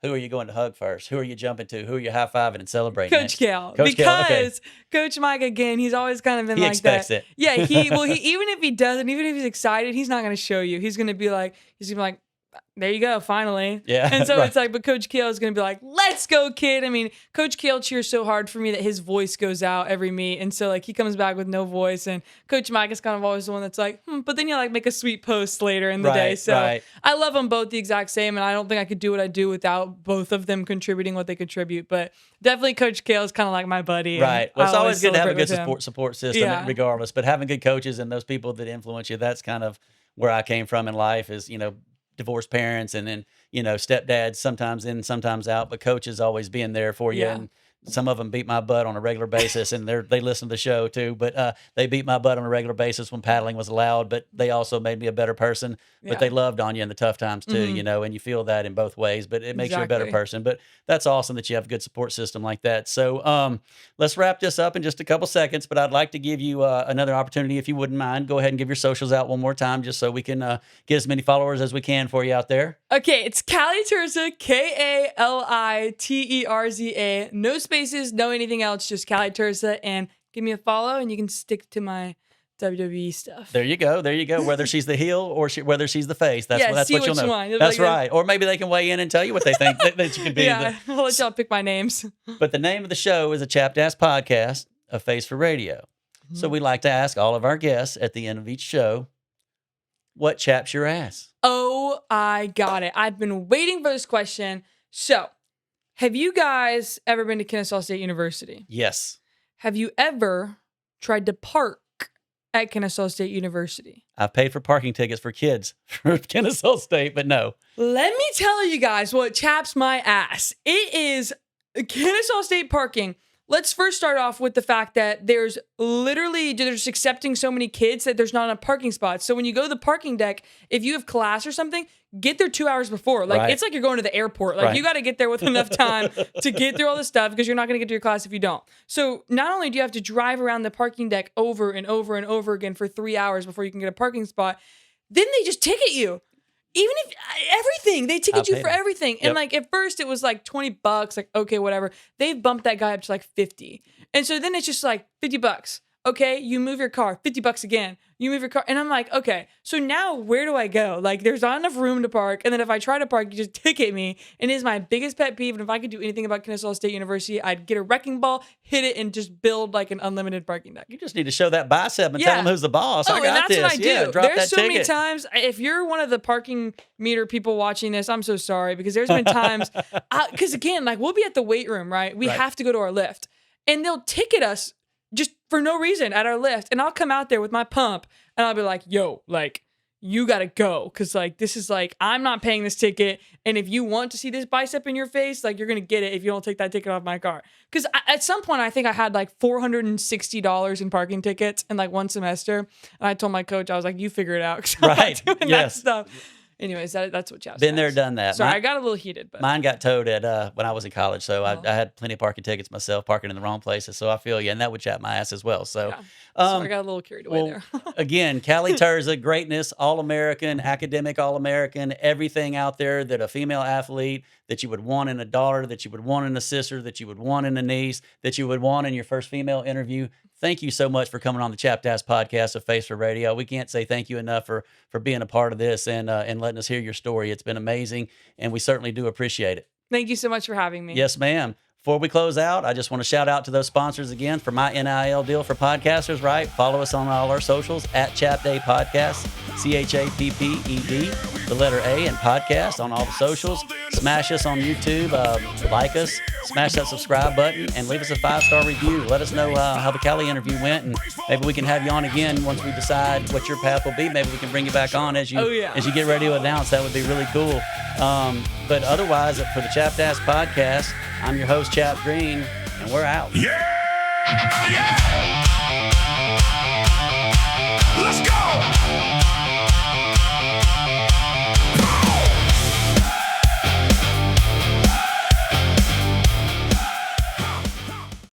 who are you going to hug first? Who are you jumping to? Who are you high fiving and celebrating? Coach Kale. Because Coach Mike, again, he's always kind of been like that. He expects it. Yeah, he even if he doesn't, even if he's excited, he's not going to show you. He's going to be like, there you go, finally. Yeah. And so it's like, but Coach Kale is going to be like, let's go, kid. I mean, Coach Kale cheers so hard for me that his voice goes out every meet. And so like he comes back with no voice. And Coach Mike is kind of always the one that's like, but then you like make a sweet post later in the day. So I love them both the exact same. And I don't think I could do what I do without both of them contributing what they contribute. But definitely Coach Kale is kind of like my buddy. Right. Well, it's always good to have a good support system regardless. But having good coaches and those people that influence you, that's kind of where I came from in life is, divorced parents and then, stepdads sometimes in, sometimes out, but coaches always being there for you. And some of them beat my butt on a regular basis and they listen to the show too, but they beat my butt on a regular basis when paddling was allowed, but they also made me a better person, but they loved on you in the tough times too, and you feel that in both ways, but it makes you a better person. But that's awesome that you have a good support system like that. So let's wrap this up in just a couple seconds, but I'd like to give you another opportunity if you wouldn't mind. Go ahead and give your socials out one more time just so we can get as many followers as we can for you out there. Okay, it's Callie Terza, Kaliterza, no spaces, no anything else, just Callie Terza, and give me a follow and you can stick to my WWE stuff. There you go. Whether she's the heel or whether she's the face, that's what you'll know. One. That's right. Or maybe they can weigh in and tell you what they think that you can be. Yeah, I'll let y'all pick my names. But the name of the show is a Chapped Ass Podcast, a face for radio. So we like to ask all of our guests at the end of each show, what chaps your ass? Oh, I got it. I've been waiting for this question. So, have you guys ever been to Kennesaw State University? Yes. Have you ever tried to park at Kennesaw State University? I've paid for parking tickets for kids for Kennesaw State, but no. Let me tell you guys what chaps my ass. It is Kennesaw State parking. Let's first start off with the fact that they're just accepting so many kids that there's not enough parking spots. So when you go to the parking deck, if you have class or something, get there 2 hours before. Like it's like you're going to the airport. Like you got to get there with enough time to get through all this stuff because you're not going to get to your class if you don't. So not only do you have to drive around the parking deck over and over and over again for 3 hours before you can get a parking spot, then they just ticket you. Even if everything, they ticket you for everything. And like at first it was like $20, like, okay, whatever. They've bumped that guy up to like 50. And so then it's just like $50. Okay, you move your car, $50 again. You move your car. And I'm like, okay, so now where do I go? Like there's not enough room to park. And then if I try to park, you just ticket me. And it is my biggest pet peeve. And if I could do anything about Kennesaw State University, I'd get a wrecking ball, hit it, and just build like an unlimited parking deck. You just need to show that bicep and tell them who's the boss. I got and that's this. what I do. Yeah, drop there's that so ticket. many times, if you're one of the parking meter people watching this, I'm so sorry because there's been times, because again, like we'll be at the weight room, right? We have to go to our lift and they'll ticket us just for no reason at our lift. And I'll come out there with my pump and I'll be like, yo, like, you got to go. Cause like, this is like, I'm not paying this ticket. And if you want to see this bicep in your face, like you're going to get it if you don't take that ticket off my car. Cause at some point I think I had like $460 in parking tickets in like one semester. And I told my coach, I was like, you figure it out. Cause I'm not doing that stuff. Anyways, that's what chaps. Been there, done that. Sorry, I got a little heated. But mine got towed at when I was in college, so I had plenty of parking tickets myself, parking in the wrong places. So I feel you, and that would chap my ass as well. So, so I got a little carried away there. Again, Callie Terza, greatness, All-American, academic All-American, everything out there that a female athlete that you would want in a daughter, that you would want in a sister, that you would want in a niece, that you would want in your first female interview. Thank you so much for coming on the Chapped Ass Podcast of Face for Radio. We can't say thank you enough for being a part of this and letting us hear your story. It's been amazing, and we certainly do appreciate it. Thank you so much for having me. Yes, ma'am. Before we close out, I just want to shout out to those sponsors again for my NIL deal for podcasters, right? Follow us on all our socials at Chapped A Podcast, CHAPPED, the letter A, and podcast on all the socials. Smash us on YouTube, like us, smash that subscribe button, and leave us a 5-star review. Let us know how the Cali interview went, and maybe we can have you on again once we decide what your path will be. Maybe we can bring you back on as you get ready to announce. That would be really cool. But otherwise, for the Chapped Ass Podcast, I'm your host, Chap Green, and we're out. Yeah!